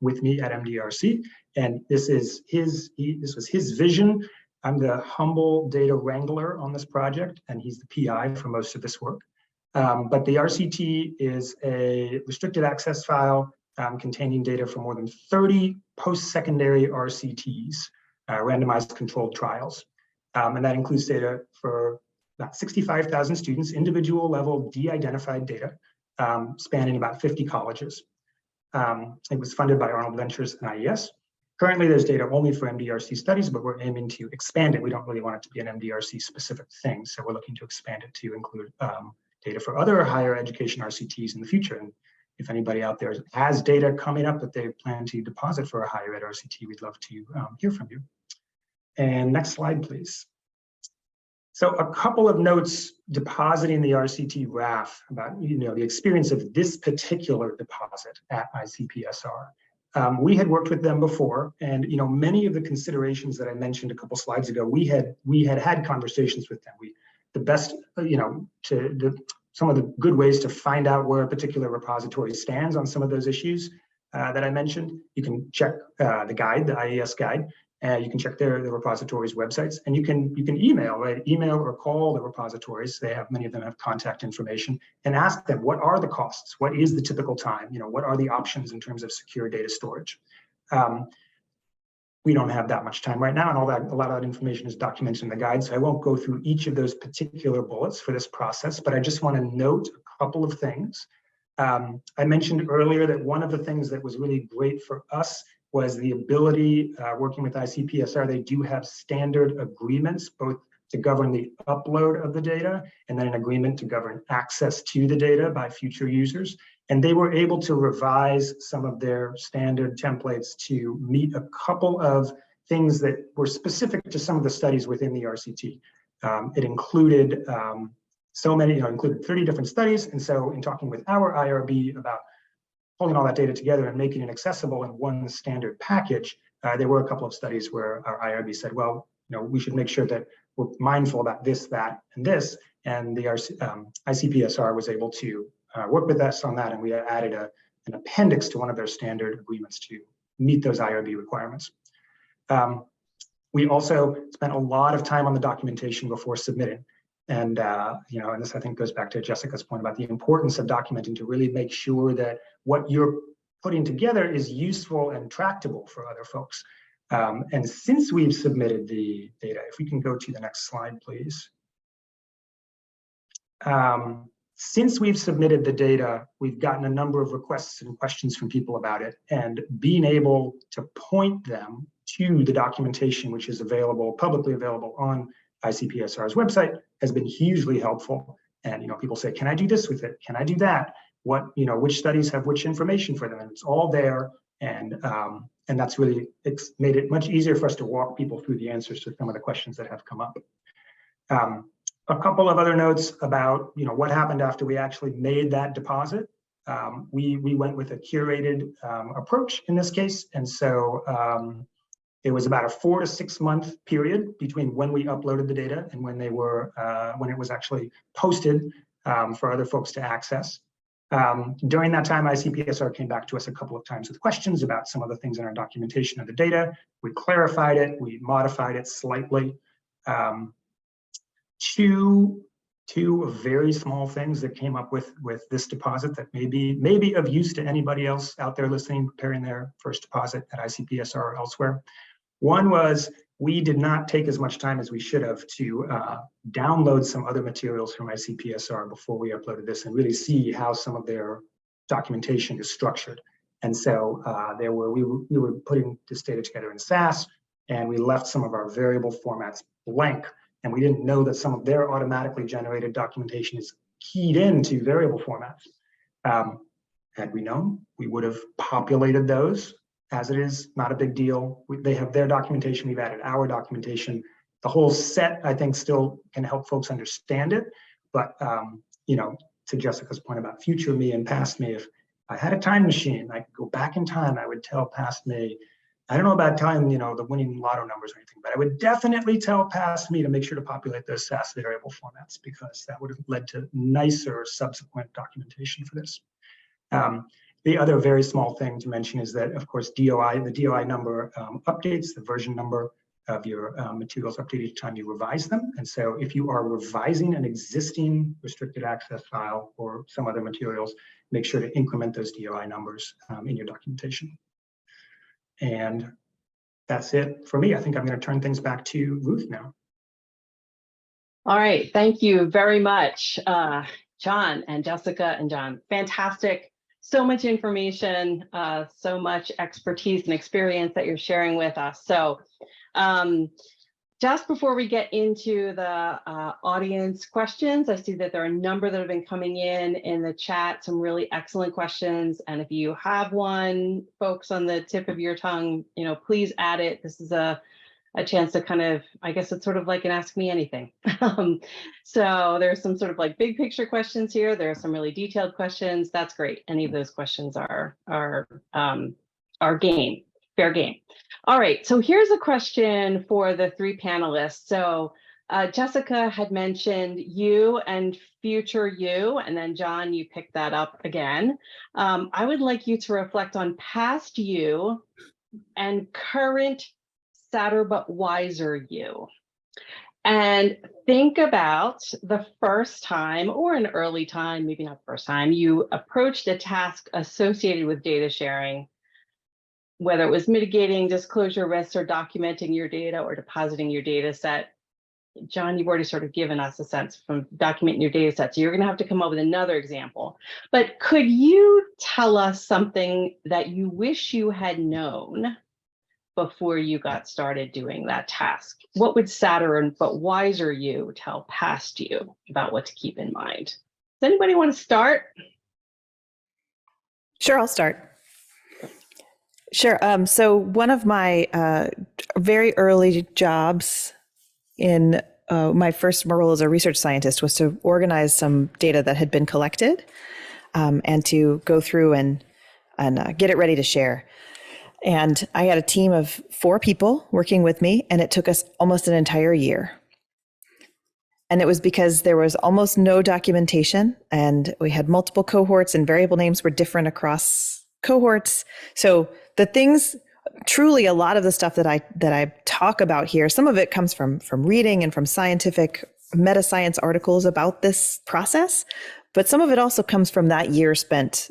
with me at MDRC. And this was his vision. I'm the humble data wrangler on this project, and he's the PI for most of this work. But the RCT is a restricted access file containing data from more than 30 post-secondary RCTs, randomized controlled trials. And that includes data for about 65,000 students, individual level de-identified data, spanning about 50 colleges. It was funded by Arnold Ventures and IES. Currently, there's data only for MDRC studies, but we're aiming to expand it. We don't really want it to be an MDRC specific thing, so we're looking to expand it to include data for other higher education RCTs in the future. And if anybody out there has data coming up that they plan to deposit for a higher ed RCT, we'd love to hear from you. And next slide, please. So a couple of notes depositing the RCT RAF about the experience of this particular deposit at ICPSR. We had worked with them before, and many of the considerations that I mentioned a couple slides ago, we had conversations with them. Some of the good ways to find out where a particular repository stands on some of those issues that I mentioned. You can check the guide, the IES guide. You can check the repositories' websites, and you can email or call the repositories. Many of them have contact information, and ask them, what are the costs? What is the typical time? What are the options in terms of secure data storage? We don't have that much time right now, and a lot of that information is documented in the guide, so I won't go through each of those particular bullets for this process, but I just want to note a couple of things. I mentioned earlier that one of the things that was really great for us was the ability, working with ICPSR, they do have standard agreements, both to govern the upload of the data, and then an agreement to govern access to the data by future users. And they were able to revise some of their standard templates to meet a couple of things that were specific to some of the studies within the RCT. It included included 30 different studies. And so in talking with our IRB about pulling all that data together and making it accessible in one standard package, there were a couple of studies where our IRB said, well, we should make sure that we're mindful about this, that, and this. And the ICPSR was able to work with us on that, and we added an appendix to one of their standard agreements to meet those IRB requirements. We also spent a lot of time on the documentation before submitting. And and this I think goes back to Jessica's point about the importance of documenting to really make sure that what you're putting together is useful and tractable for other folks. And since we've submitted the data, if we can go to the next slide, please. Since we've submitted the data, we've gotten a number of requests and questions from people about it, and being able to point them to the documentation, which is publicly available on ICPSR's website, has been hugely helpful. And people say, can I do this with it? Can I do that? Which studies have which information for them? And it's all there. And that's really, it's made it much easier for us to walk people through the answers to some of the questions that have come up. A couple of other notes about what happened after we actually made that deposit. We went with a curated approach in this case, and so it was about a 4 to 6 month period between when we uploaded the data and when it was actually posted for other folks to access. During that time, ICPSR came back to us a couple of times with questions about some of the things in our documentation of the data. We clarified it, we modified it slightly. Two very small things that came up with this deposit that may be of use to anybody else out there listening, preparing their first deposit at ICPSR or elsewhere. One was, we did not take as much time as we should have to download some other materials from ICPSR before we uploaded this and really see how some of their documentation is structured. And so we were putting this data together in SAS, and we left some of our variable formats blank. and we didn't know that some of their automatically generated documentation is keyed into variable formats. Had we known, we would have populated those. As it is, not a big deal. They have their documentation, we've added our documentation. The whole set, I think, still can help folks understand it. But, you know, to Jessica's point about future me and past me, if I had a time machine, I could go back in time, I would tell past me, I don't know about telling, you know, the winning lotto numbers or anything, but I would definitely tell past me to make sure to populate those SAS variable formats, because that would have led to nicer subsequent documentation for this. The other very small thing to mention is that, of course, DOI, the DOI number updates, the version number of your materials update each time you revise them. And so if you are revising an existing restricted access file or some other materials, make sure to increment those DOI numbers in your documentation. And that's it for me. I think I'm going to turn things back to Ruth now. All right, thank you very much, John and Jessica and John. Fantastic. So much information, so much expertise and experience that you're sharing with us. So just before we get into the audience questions, I see that there are a number that have been coming in the chat, some really excellent questions. And if you have one, folks, on the tip of your tongue, you know, please add it. This is a chance to kind of, I guess it's sort of like an ask me anything. So there's some sort of like big picture questions here. There are some really detailed questions. That's great. Any of those questions are game, fair game. All right, so here's a question for the three panelists. So Jessica had mentioned you and future you, and then John, you picked that up again. I would like you to reflect on past you and current sadder but wiser you, and think about the first time or an early time, maybe not first time, you approached a task associated with data sharing, whether it was mitigating disclosure risks or documenting your data or depositing your data set. John, you've already sort of given us a sense from documenting your data set, so you're going to have to come up with another example. But could you tell us something that you wish you had known before you got started doing that task? What would sadder but wiser you tell past you about what to keep in mind? Does anybody want to start? Sure, I'll start. Sure. So one of my very early jobs in my first role as a research scientist was to organize some data that had been collected and to go through and get it ready to share. And I had a team of 4 people working with me, and it took us almost an entire year. And it was because there was almost no documentation, and we had multiple cohorts, and variable names were different across cohorts. So the things, truly a lot of the stuff that I talk about here, some of it comes from reading and from scientific meta science articles about this process, but some of it also comes from that year spent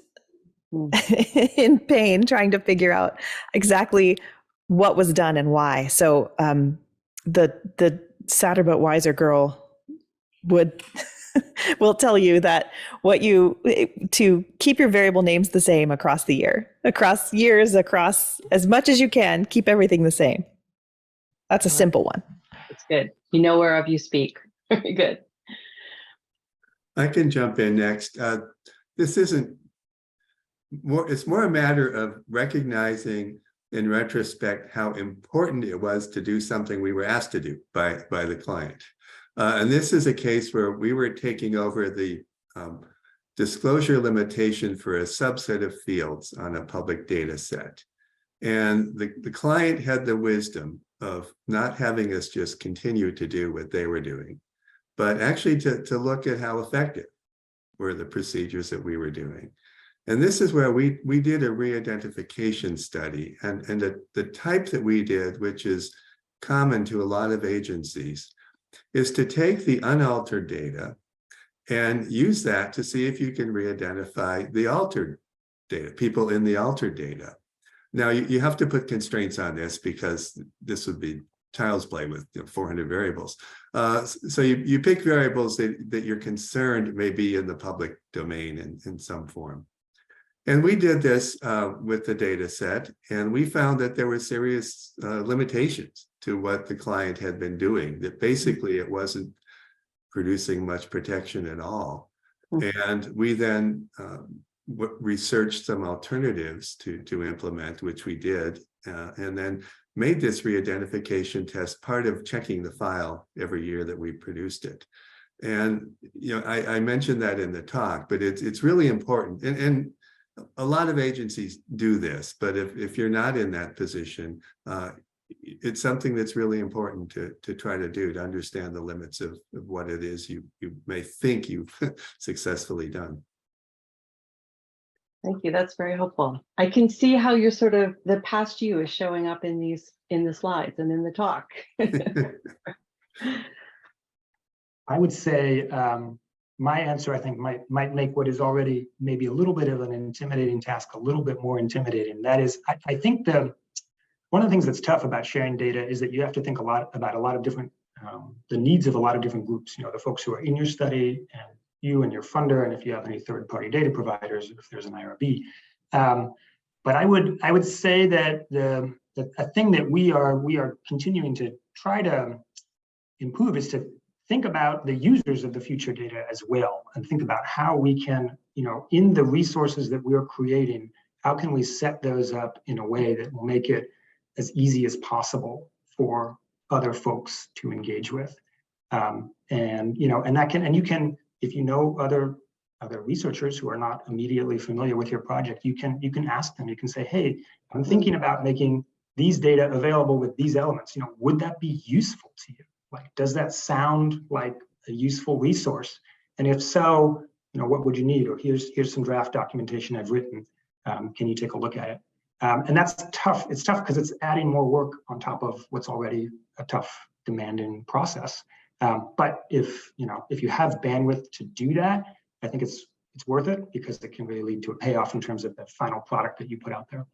in pain trying to figure out exactly what was done and why. So the sadder but wiser girl will tell you that to keep your variable names the same across the year, across years, across as much as you can, keep everything the same. That's a simple one. It's good. You know whereof you speak. Very good. I can jump in next. This isn't more, it's more a matter of recognizing in retrospect how important it was to do something we were asked to do by the client. And this is a case where we were taking over the disclosure limitation for a subset of fields on a public data set. And the client had the wisdom of not having us just continue to do what they were doing, but actually to look at how effective were the procedures that we were doing. And this is where we did a re-identification study, and the type that we did, which is common to a lot of agencies, is to take the unaltered data and use that to see if you can re-identify the altered data, people in the altered data. Now, you have to put constraints on this because this would be child's play with 400 variables. So you pick variables that you're concerned may be in the public domain in some form. And we did this with the data set, and we found that there were serious limitations to what the client had been doing, that basically it wasn't producing much protection at all. And we then researched some alternatives to implement, which we did, and then made this re-identification test part of checking the file every year that we produced it. And I mentioned that in the talk, but it's really important. And a lot of agencies do this, but if you're not in that position, it's something that's really important to try to do, to understand the limits of what it is you may think you've successfully done. Thank you. That's very helpful. I can see how you're sort of the past you is showing up in the slides and in the talk. I would say my answer, I think, might make what is already maybe a little bit of an intimidating task a little bit more intimidating. That is, I think one of the things that's tough about sharing data is that you have to think a lot about a lot of different, the needs of a lot of different groups, the folks who are in your study and you and your funder, and if you have any third-party data providers, if there's an IRB. But I would say that a thing that we are continuing to try to improve is to think about the users of the future data as well, and think about how we can, in the resources that we're creating, how can we set those up in a way that will make it as easy as possible for other folks to engage with. And you can, if you know other researchers who are not immediately familiar with your project, you can ask them, you can say, hey, I'm thinking about making these data available with these elements. Would that be useful to you? Like, does that sound like a useful resource? And if so, what would you need? Or here's some draft documentation I've written. Can you take a look at it? And that's tough. It's tough because it's adding more work on top of what's already a tough, demanding process. But if you have bandwidth to do that, I think it's worth it, because it can really lead to a payoff in terms of the final product that you put out there.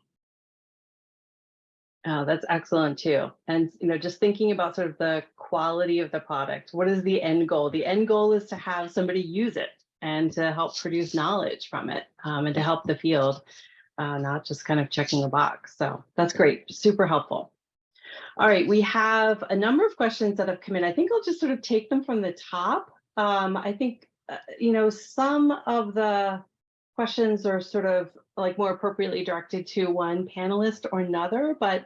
Oh, that's excellent too. And just thinking about sort of the quality of the product. What is the end goal? The end goal is to have somebody use it and to help produce knowledge from it, and to help the field, not just kind of checking a box. So that's great, super helpful. All right, we have a number of questions that have come in. I think I'll just sort of take them from the top. I think, some of the questions are sort of like more appropriately directed to one panelist or another, but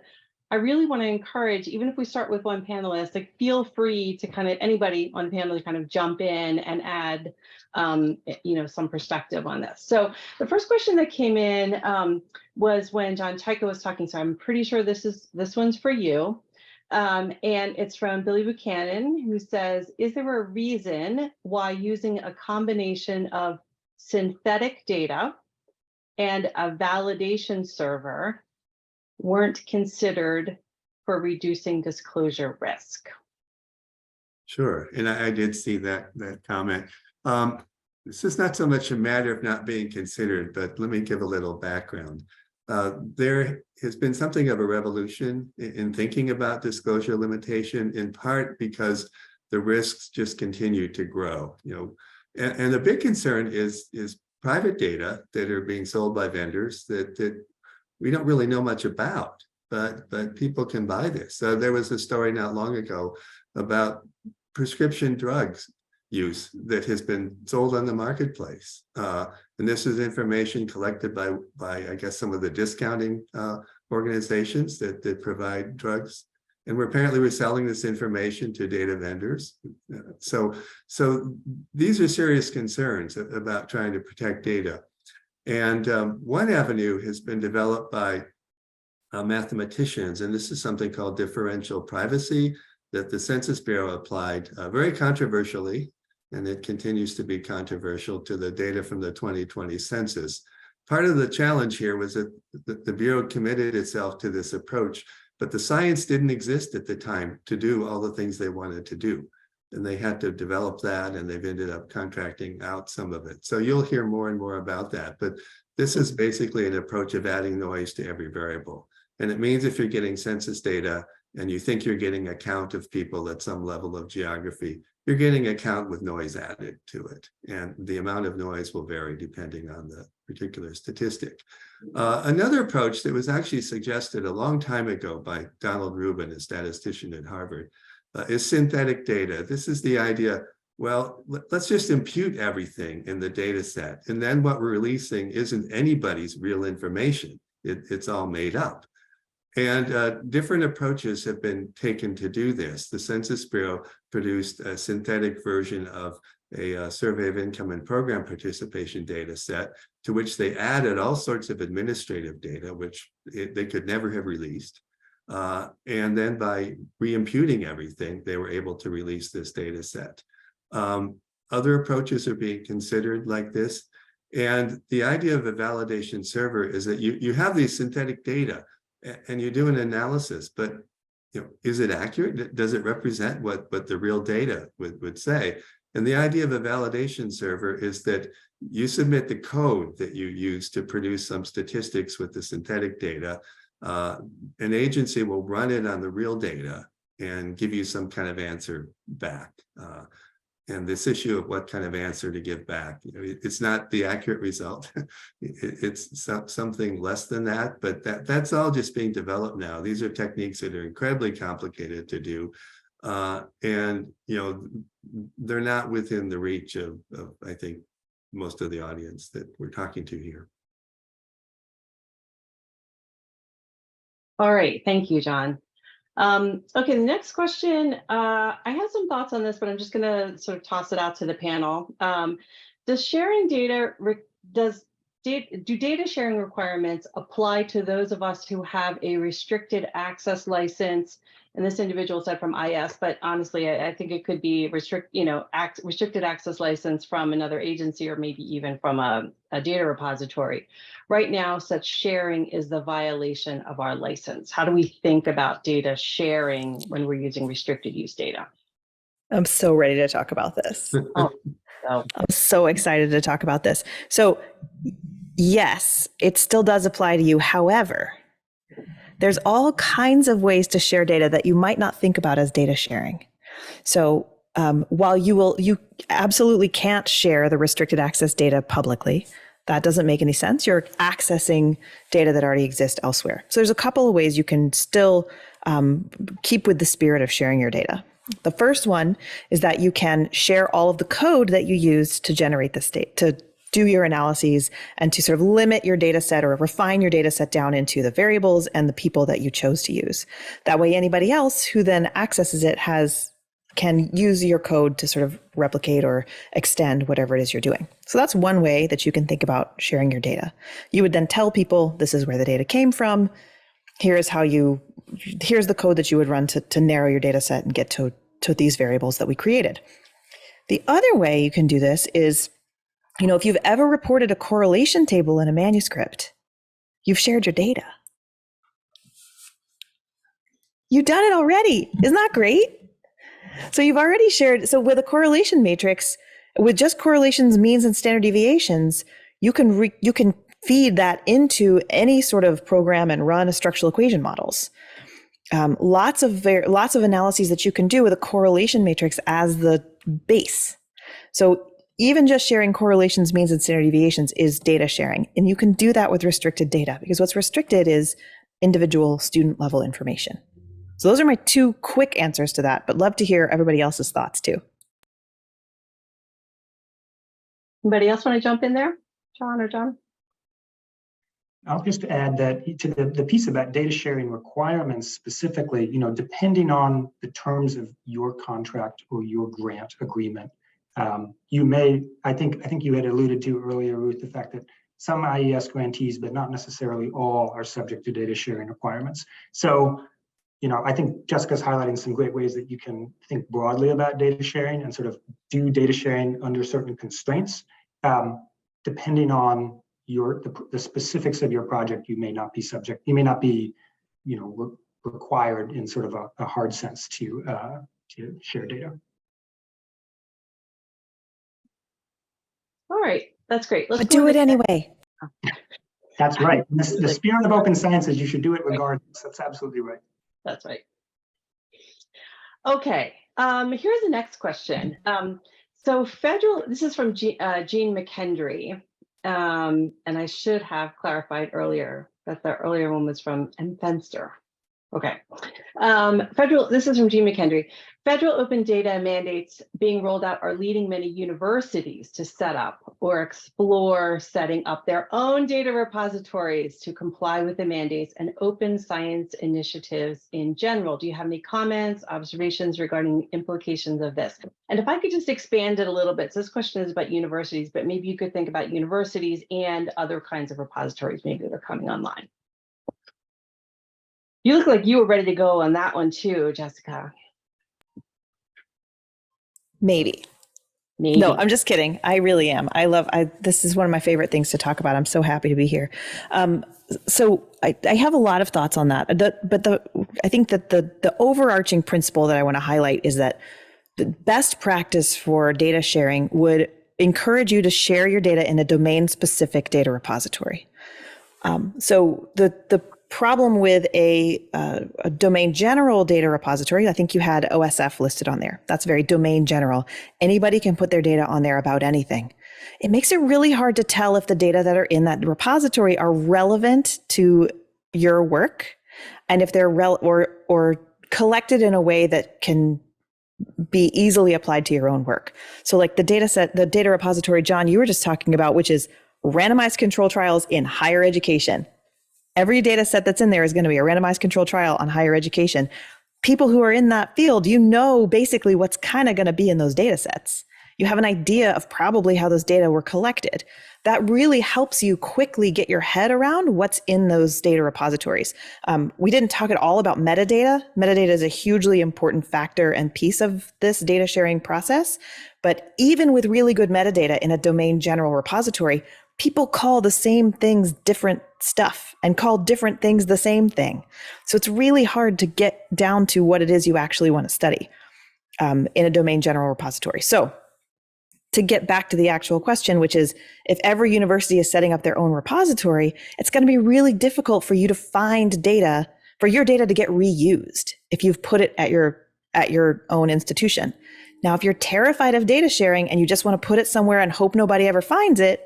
I really want to encourage, even if we start with one panelist, like feel free to kind of anybody on the panel to kind of jump in and add, some perspective on this. So the first question that came in was when Czajka was talking. So I'm pretty sure this one's for you. And it's from Billy Buchanan, who says, is there a reason why using a combination of synthetic data and a validation server weren't considered for reducing disclosure risk? Sure, and I did see that comment. This is not so much a matter of not being considered, but let me give a little background. There has been something of a revolution in thinking about disclosure limitation, in part because the risks just continue to grow. And the big concern is private data that are being sold by vendors that we don't really know much about, but people can buy this. So there was a story not long ago about prescription drugs use that has been sold on the marketplace. And this is information collected by I guess, some of the discounting organizations that provide drugs. And we're selling this information to data vendors. So these are serious concerns about trying to protect data. And one avenue has been developed by mathematicians, and this is something called differential privacy that the Census Bureau applied very controversially, and it continues to be controversial, to the data from the 2020 census. Part of the challenge here was that the Bureau committed itself to this approach, but the science didn't exist at the time to do all the things they wanted to do. And they had to develop that, and they've ended up contracting out some of it. So you'll hear more and more about that. But this is basically an approach of adding noise to every variable. And it means if you're getting census data and you think you're getting a count of people at some level of geography, you're getting a count with noise added to it. And the amount of noise will vary depending on the particular statistic. Another approach that was actually suggested a long time ago by Donald Rubin, a statistician at Harvard, is synthetic data. This is the idea, well, let's just impute everything in the data set. And then what we're releasing isn't anybody's real information. It's all made up. And different approaches have been taken to do this. The Census Bureau produced a synthetic version of a survey of income and program participation data set, to which they added all sorts of administrative data, which they could never have released. And then by re-imputing everything, they were able to release this data set. Other approaches are being considered like this. And the idea of a validation server is that you have these synthetic data and you do an analysis, but is it accurate? Does it represent what the real data would say? And the idea of a validation server is that you submit the code that you use to produce some statistics with the synthetic data. An agency will run it on the real data and give you some kind of answer back. And this issue of what kind of answer to give back, it's not the accurate result. It's something less than that, but that's all just being developed now. These are techniques that are incredibly complicated to do. And they're not within the reach of I think most of the audience that we're talking to here. All right, thank you, John. Okay, the next question, I have some thoughts on this, but I'm just gonna sort of toss it out to the panel. Does sharing data, do data sharing requirements apply to those of us who have a restricted access license? And this individual said from IS, but honestly, I think it could be restricted access license from another agency or maybe even from a data repository. Right now, such sharing is the violation of our license. How do we think about data sharing when we're using restricted use data? I'm so ready to talk about this. Oh. I'm so excited to talk about this. So yes, it still does apply to you. However, there's all kinds of ways to share data that you might not think about as data sharing. So while you absolutely can't share the restricted access data publicly, that doesn't make any sense. You're accessing data that already exists elsewhere. So there's a couple of ways you can still keep with the spirit of sharing your data. The first one is that you can share all of the code that you use to generate the state, to do your analyses and to sort of limit your data set or refine your data set down into the variables and the people that you chose to use. That way, anybody else who then accesses it can use your code to sort of replicate or extend whatever it is you're doing. So that's one way that you can think about sharing your data. You would then tell people, this is where the data came from. Here's the code that you would run to narrow your data set and get to these variables that we created. The other way you can do this is, if you've ever reported a correlation table in a manuscript, you've shared your data. You've done it already. Isn't that great? So you've already shared. So with a correlation matrix, with just correlations, means, and standard deviations, you can feed that into any sort of program and run a structural equation models. Lots of analyses that you can do with a correlation matrix as the base. So even just sharing correlations, means, and standard deviations is data sharing. And you can do that with restricted data, because what's restricted is individual student level information. So those are my two quick answers to that, but love to hear everybody else's thoughts too. Anybody else want to jump in there? John or John? I'll just add that to the piece about data sharing requirements specifically, depending on the terms of your contract or your grant agreement, you may, I think you had alluded to earlier, Ruth, the fact that some IES grantees, but not necessarily all, are subject to data sharing requirements. So, I think Jessica's highlighting some great ways that you can think broadly about data sharing and sort of do data sharing under certain constraints. Depending on the specifics of your project, you may not be required in sort of a hard sense to share data. All right, that's great. But do it anyway. That's right. The spirit of open science is you should do it regardless. That's absolutely right. That's right. Okay, Here's the next question. So this is from Jean McKendry. And I should have clarified earlier that the earlier one was from M. Fenster. Okay. This is from Jean McKendry. Federal open data mandates being rolled out are leading many universities to set up or explore setting up their own data repositories to comply with the mandates and open science initiatives in general. Do you have any comments, observations regarding implications of this? And if I could just expand it a little bit. So this question is about universities, but maybe you could think about universities and other kinds of repositories maybe that are coming online. You look like you were ready to go on that one too, Jessica. Maybe. No, I'm just kidding. I really am. This is one of my favorite things to talk about. I'm so happy to be here. So I have a lot of thoughts on that. I think that the overarching principle that I want to highlight is that the best practice for data sharing would encourage you to share your data in a domain-specific data repository. So the problem with a domain general data repository, I think you had OSF listed on there. That's very domain general. Anybody can put their data on there about anything. It makes it really hard to tell if the data that are in that repository are relevant to your work and if they're or collected in a way that can be easily applied to your own work. So like the data repository, John, you were just talking about, which is randomized control trials in higher education. Every data set that's in there is going to be a randomized control trial on higher education. People who are in that field, you know basically what's kind of going to be in those data sets. You have an idea of probably how those data were collected. That really helps you quickly get your head around what's in those data repositories. We didn't talk at all about metadata. Metadata is a hugely important factor and piece of this data sharing process. But even with really good metadata in a domain general repository, people call the same things different stuff and call different things the same thing. So it's really hard to get down to what it is you actually want to study in a domain general repository. So to get back to the actual question, which is if every university is setting up their own repository, it's going to be really difficult for you to find data, for your data to get reused if you've put it at your own institution. Now, if you're terrified of data sharing and you just want to put it somewhere and hope nobody ever finds it,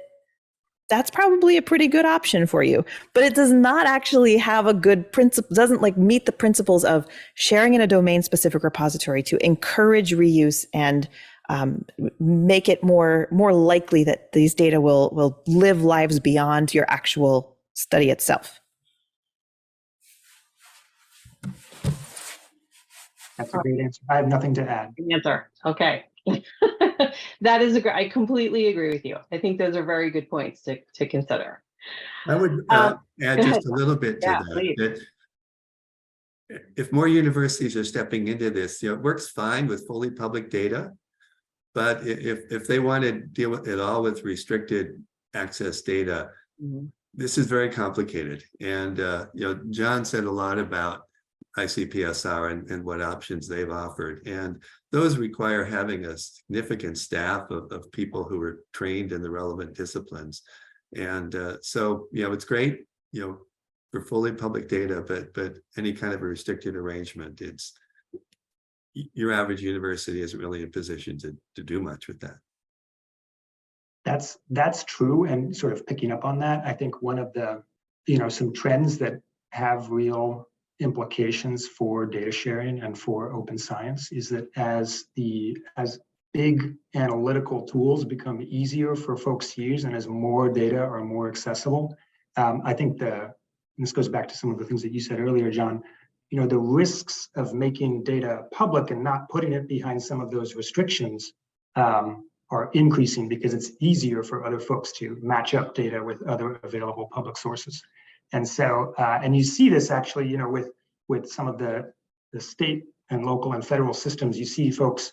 that's probably a pretty good option for you, but it does not actually have a good principle, doesn't like meet the principles of sharing in a domain specific repository to encourage reuse and make it more likely that these data will live lives beyond your actual study itself. That's a great answer. I have nothing to add. Answer. Okay. That is I completely agree with you. I think those are very good points to consider. I would add just a little bit to that if more universities are stepping into this, it works fine with fully public data, but if they want to deal with it all with restricted access data, this is very complicated. And John said a lot about ICPSR and what options they've offered. And those require having a significant staff of people who are trained in the relevant disciplines. And so, it's great, for fully public data, but any kind of a restricted arrangement, your average university isn't really in a position to do much with that. That's true. And sort of picking up on that, I think one of the, some trends that have real implications for data sharing and for open science is that as big analytical tools become easier for folks to use and as more data are more accessible, I think and this goes back to some of the things that you said earlier, John, the risks of making data public and not putting it behind some of those restrictions are increasing because it's easier for other folks to match up data with other available public sources. And so, and you see this actually, with some of the state and local and federal systems, you see folks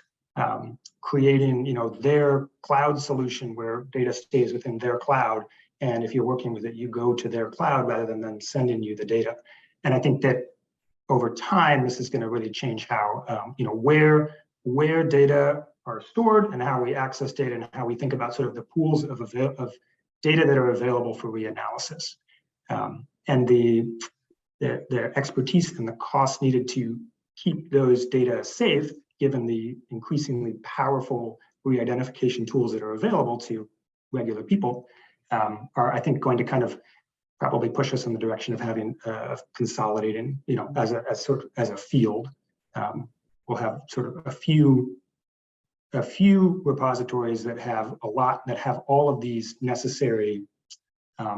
creating, their cloud solution where data stays within their cloud. And if you're working with it, you go to their cloud rather than them sending you the data. And I think that over time, this is going to really change how, where data are stored and how we access data and how we think about sort of the pools of data that are available for reanalysis. And the expertise and the cost needed to keep those data safe given the increasingly powerful re-identification tools that are available to regular people, are, I think, going to kind of probably push us in the direction of having consolidating, as a field. We'll have sort of a few repositories that have all of these necessary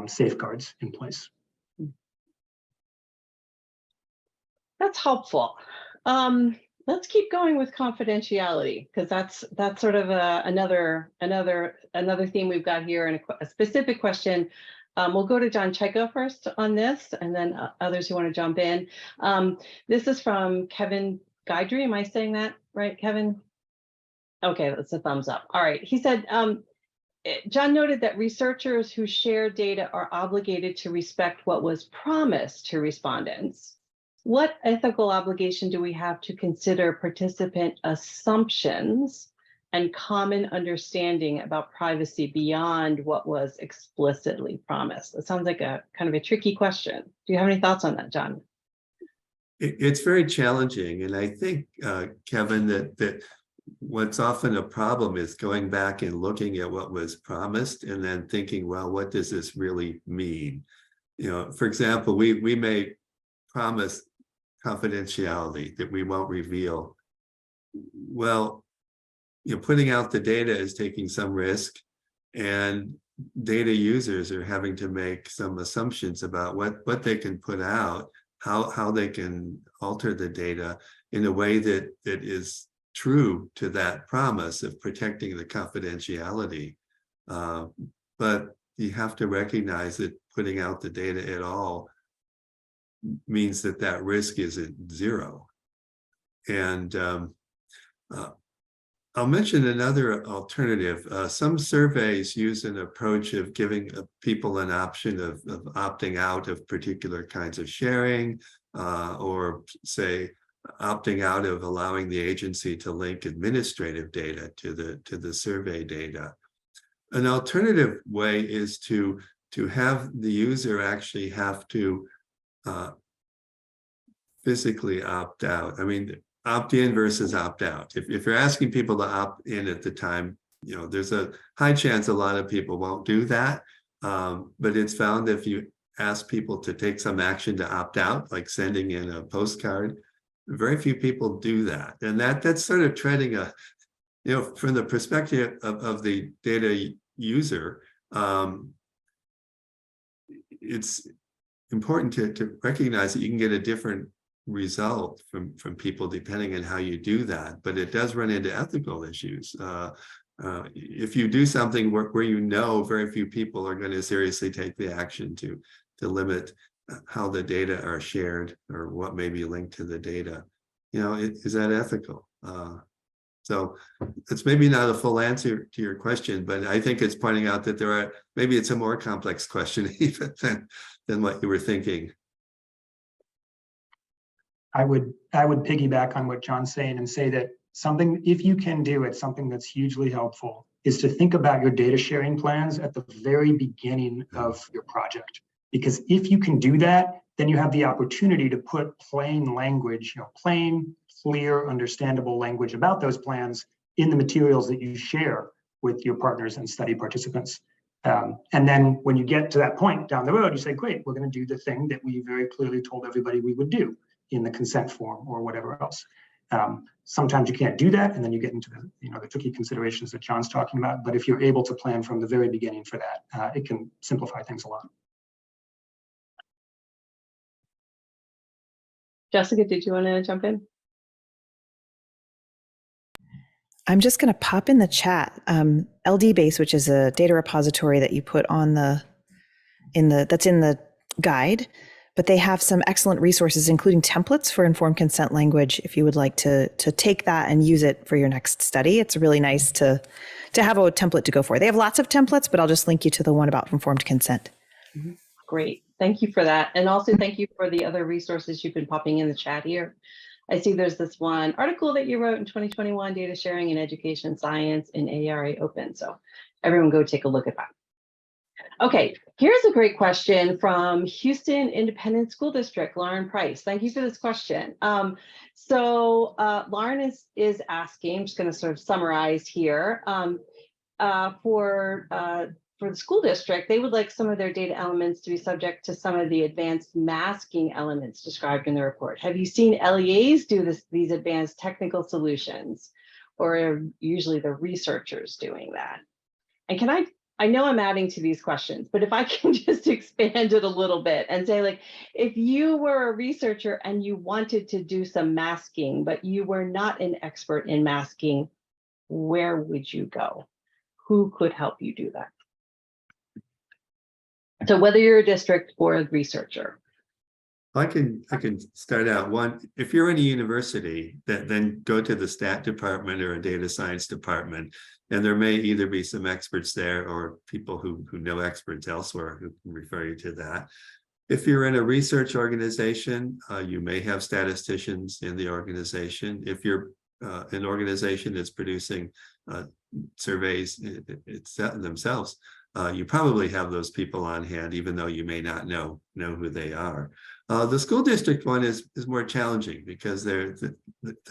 safeguards in place. That's helpful. Let's keep going with confidentiality, because that's sort of another theme we've got here, and a specific question. We'll go to Czajka first on this, and then others who want to jump in. This is from Kevin Guidry. Am I saying that right, Kevin? Okay, that's a thumbs up. All right. He said, John noted that researchers who share data are obligated to respect what was promised to respondents. What ethical obligation do we have to consider participant assumptions and common understanding about privacy beyond what was explicitly promised? That sounds like a kind of a tricky question. Do you have any thoughts on that, John? It's very challenging. And I think, Kevin, that what's often a problem is going back and looking at what was promised and then thinking, well, what does this really mean? For example, we may promise confidentiality that we won't reveal. Well, putting out the data is taking some risk, and data users are having to make some assumptions about what they can put out, how they can alter the data in a way that is true to that promise of protecting the confidentiality. But you have to recognize that putting out the data at all means that risk isn't zero. And I'll mention another alternative. Some surveys use an approach of giving people an option of opting out of particular kinds of sharing, or say opting out of allowing the agency to link administrative data to the survey data. An alternative way is to have the user actually have to physically opt out. I mean, opt in versus opt out. If you're asking people to opt in at the time, there's a high chance a lot of people won't do that. But it's found if you ask people to take some action to opt out, like sending in a postcard, very few people do that. And that's sort of treading from the perspective of the data user, it's important to recognize that you can get a different result from people depending on how you do that, but it does run into ethical issues. If you do something where very few people are going to seriously take the action to limit how the data are shared or what may be linked to the data, is that ethical? So it's maybe not a full answer to your question, but I think it's pointing out that maybe it's a more complex question even than what you were thinking. I would piggyback on what John's saying and say that something, if you can do it, something that's hugely helpful is to think about your data sharing plans at the very beginning of your project. Because if you can do that, then you have the opportunity to put plain language, plain, clear, understandable language about those plans in the materials that you share with your partners and study participants. And then when you get to that point down the road, you say, great, we're going to do the thing that we very clearly told everybody we would do in the consent form or whatever else. Sometimes you can't do that, and then you get into the tricky considerations that John's talking about. But if you're able to plan from the very beginning for that, it can simplify things a lot. Jessica, did you want to jump in? I'm just going to pop in the chat. LDBase, which is a data repository that you put on that's in the guide, but they have some excellent resources, including templates for informed consent language. If you would like to take that and use it for your next study, it's really nice to have a template to go for. They have lots of templates, but I'll just link you to the one about informed consent. Mm-hmm. Great. Thank you for that. And also thank you for the other resources you've been popping in the chat here. I see there's this one article that you wrote in 2021, Data Sharing in Education Science in ARA Open. So everyone go take a look at that. Okay, here's a great question from Houston Independent School District, Lauren Price. Thank you for this question. Lauren is asking, I'm just going to sort of summarize here. For the school district, they would like some of their data elements to be subject to some of the advanced masking elements described in the report. Have you seen LEAs do these advanced technical solutions, or are usually the researchers doing that? And I know I'm adding to these questions, but if I can just expand it a little bit and say, like, if you were a researcher and you wanted to do some masking, but you were not an expert in masking, where would you go? Who could help you do that? So whether you're a district or a researcher. I can start out. One, if you're in a university, then go to the stat department or a data science department, and there may either be some experts there or people who know experts elsewhere who can refer you to that. If you're in a research organization, you may have statisticians in the organization. If you're an organization that's producing surveys themselves, you probably have those people on hand, even though you may not know who they are. The school district one is more challenging because they're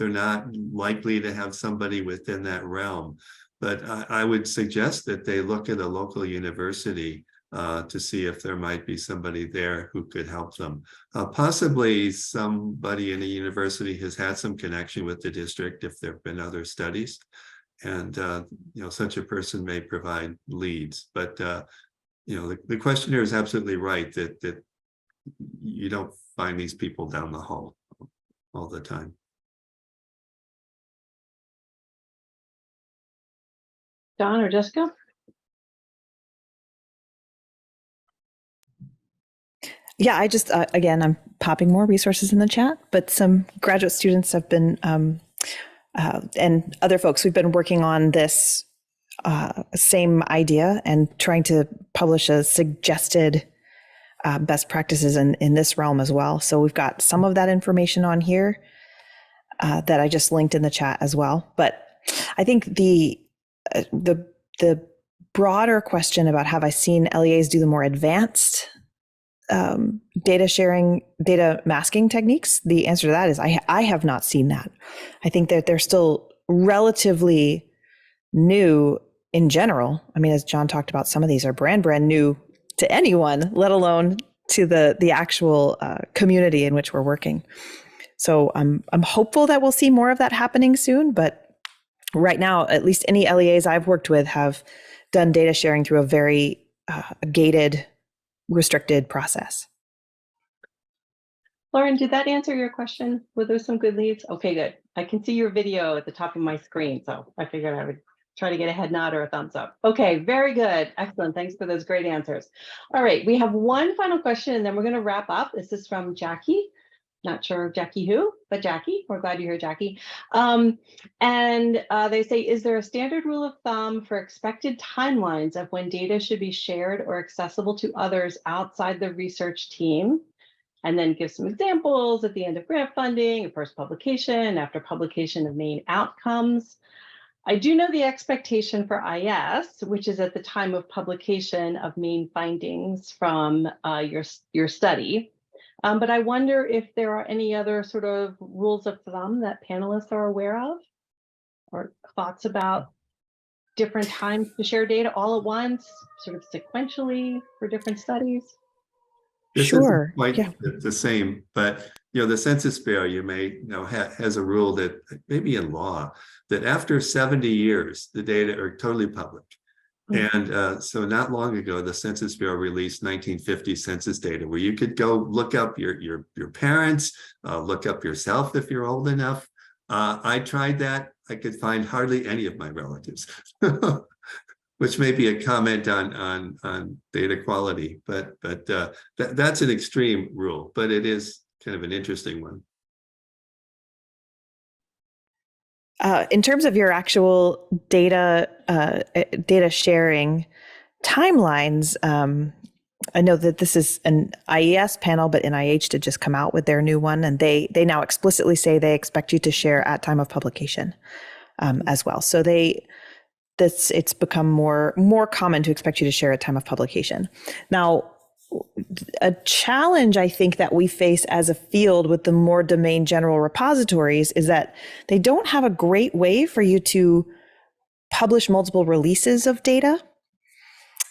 not likely to have somebody within that realm. But I would suggest that they look at a local university to see if there might be somebody there who could help them. Possibly somebody in a university has had some connection with the district if there have been other studies. And such a person may provide leads. But the questioner is absolutely right that you don't find these people down the hall all the time. Don or Jessica? Yeah, I just, again, I'm popping more resources in the chat, but some graduate students have been, and other folks, we've been working on this same idea and trying to publish a suggested best practices in this realm as well. So we've got some of that information on here that I just linked in the chat as well. But I think the broader question about have I seen LEAs do the more advanced data sharing, data masking techniques, the answer to that is I have not seen that. I think that they're still relatively new in general. I mean, as John talked about, some of these are brand new to anyone, let alone to the actual community in which we're working. So I'm hopeful that we'll see more of that happening soon. But right now, at least any LEAs I've worked with have done data sharing through a very gated, restricted process. Lauren, did that answer your question? Were those some good leads? Okay, good. I can see your video at the top of my screen, so I figured I would try to get a head nod or a thumbs up. Okay, very good. Excellent. Thanks for those great answers. All right, we have one final question and then we're going to wrap up. This is from Jackie. Not sure Jackie who, but Jackie. We're glad you're here, Jackie. They say, is there a standard rule of thumb for expected timelines of when data should be shared or accessible to others outside the research team? And then give some examples at the end of grant funding, first publication, after publication of main outcomes. I do know the expectation for IS, which is at the time of publication of main findings from your study. But I wonder if there are any other sort of rules of thumb that panelists are aware of, or thoughts about different times to share data all at once, sort of sequentially for different studies. This Sure. isn't quite the same, but the Census Bureau, you may know, has a rule that maybe in law that after 70 years, the data are totally public. And so not long ago, the Census Bureau released 1950 census data where you could go look up your parents, look up yourself if you're old enough. I tried that. I could find hardly any of my relatives, which may be a comment on data quality, but that's an extreme rule, but it is kind of an interesting one. In terms of your actual data sharing timelines, I know that this is an IES panel, but NIH did just come out with their new one, and they now explicitly say they expect you to share at time of publication as well. So they it's become more common to expect you to share at time of publication. Now, a challenge I think that we face as a field with the more domain general repositories is that they don't have a great way for you to publish multiple releases of data.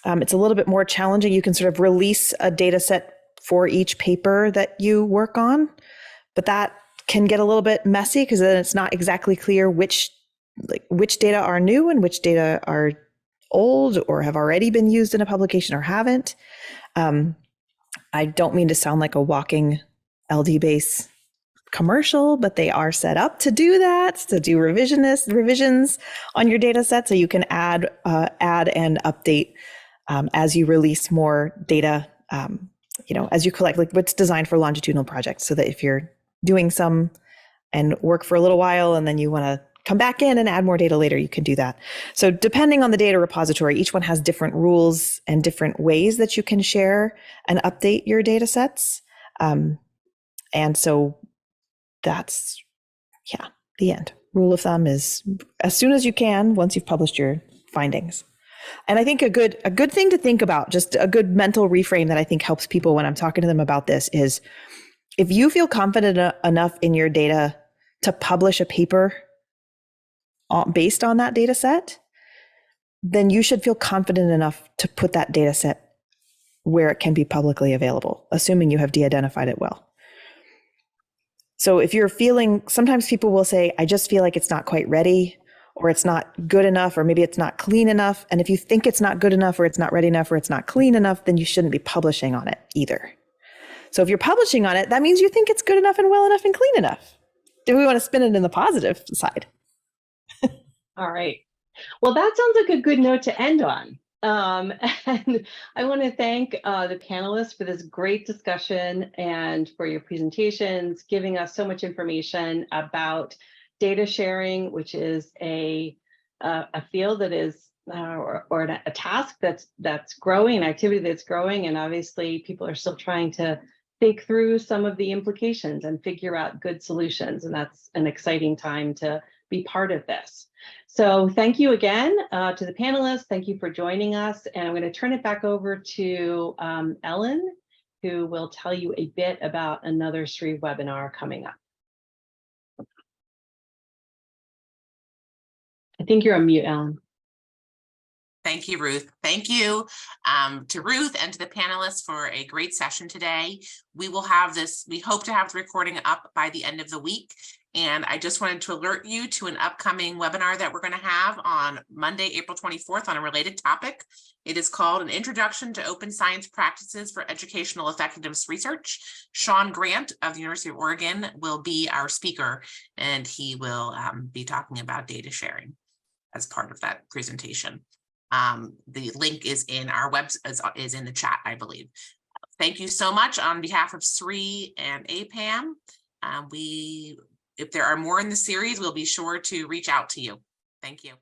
It's a little bit more challenging. You can sort of release a data set for each paper that you work on, but that can get a little bit messy because then it's not exactly clear which data are new and which data are old or have already been used in a publication or haven't. I don't mean to sound like a walking LD-base commercial, but they are set up to do that, to do revisions on your data set, so you can add and update as you release more data, as you collect, like what's designed for longitudinal projects, so that if you're doing some and work for a little while and then you want to come back in and add more data later, you can do that. So depending on the data repository, each one has different rules and different ways that you can share and update your data sets. And so that's, the end. Rule of thumb is as soon as you can, once you've published your findings. And I think a good thing to think about, just a good mental reframe that I think helps people when I'm talking to them about this is, if you feel confident enough in your data to publish a paper based on that data set, then you should feel confident enough to put that data set where it can be publicly available, assuming you have de-identified it well. So if you're feeling, sometimes people will say, I just feel like it's not quite ready, or it's not good enough, or maybe it's not clean enough. And if you think it's not good enough, or it's not ready enough, or it's not clean enough, then you shouldn't be publishing on it either. So if you're publishing on it, that means you think it's good enough and well enough and clean enough. Do we want to spin it in the positive side? All right. Well, that sounds like a good note to end on. And I want to thank the panelists for this great discussion and for your presentations, giving us so much information about data sharing, which is a field that is, or a task that's growing, an activity that's growing. And obviously people are still trying to think through some of the implications and figure out good solutions. And that's an exciting time to be part of this. So thank you again to the panelists. Thank you for joining us. And I'm going to turn it back over to Ellen, who will tell you a bit about another SRE webinar coming up. I think you're on mute, Ellen. Thank you, Ruth. Thank you to Ruth and to the panelists for a great session today. We hope to have the recording up by the end of the week. And I just wanted to alert you to an upcoming webinar that we're going to have on Monday, April 24th on a related topic. It is called An Introduction to Open Science Practices for Educational Effectiveness Research. Sean Grant of the University of Oregon will be our speaker, and he will be talking about data sharing as part of that presentation. The link is in our is in the chat, I believe. Thank you so much on behalf of SRE and APAM. If there are more in the series, we'll be sure to reach out to you. Thank you.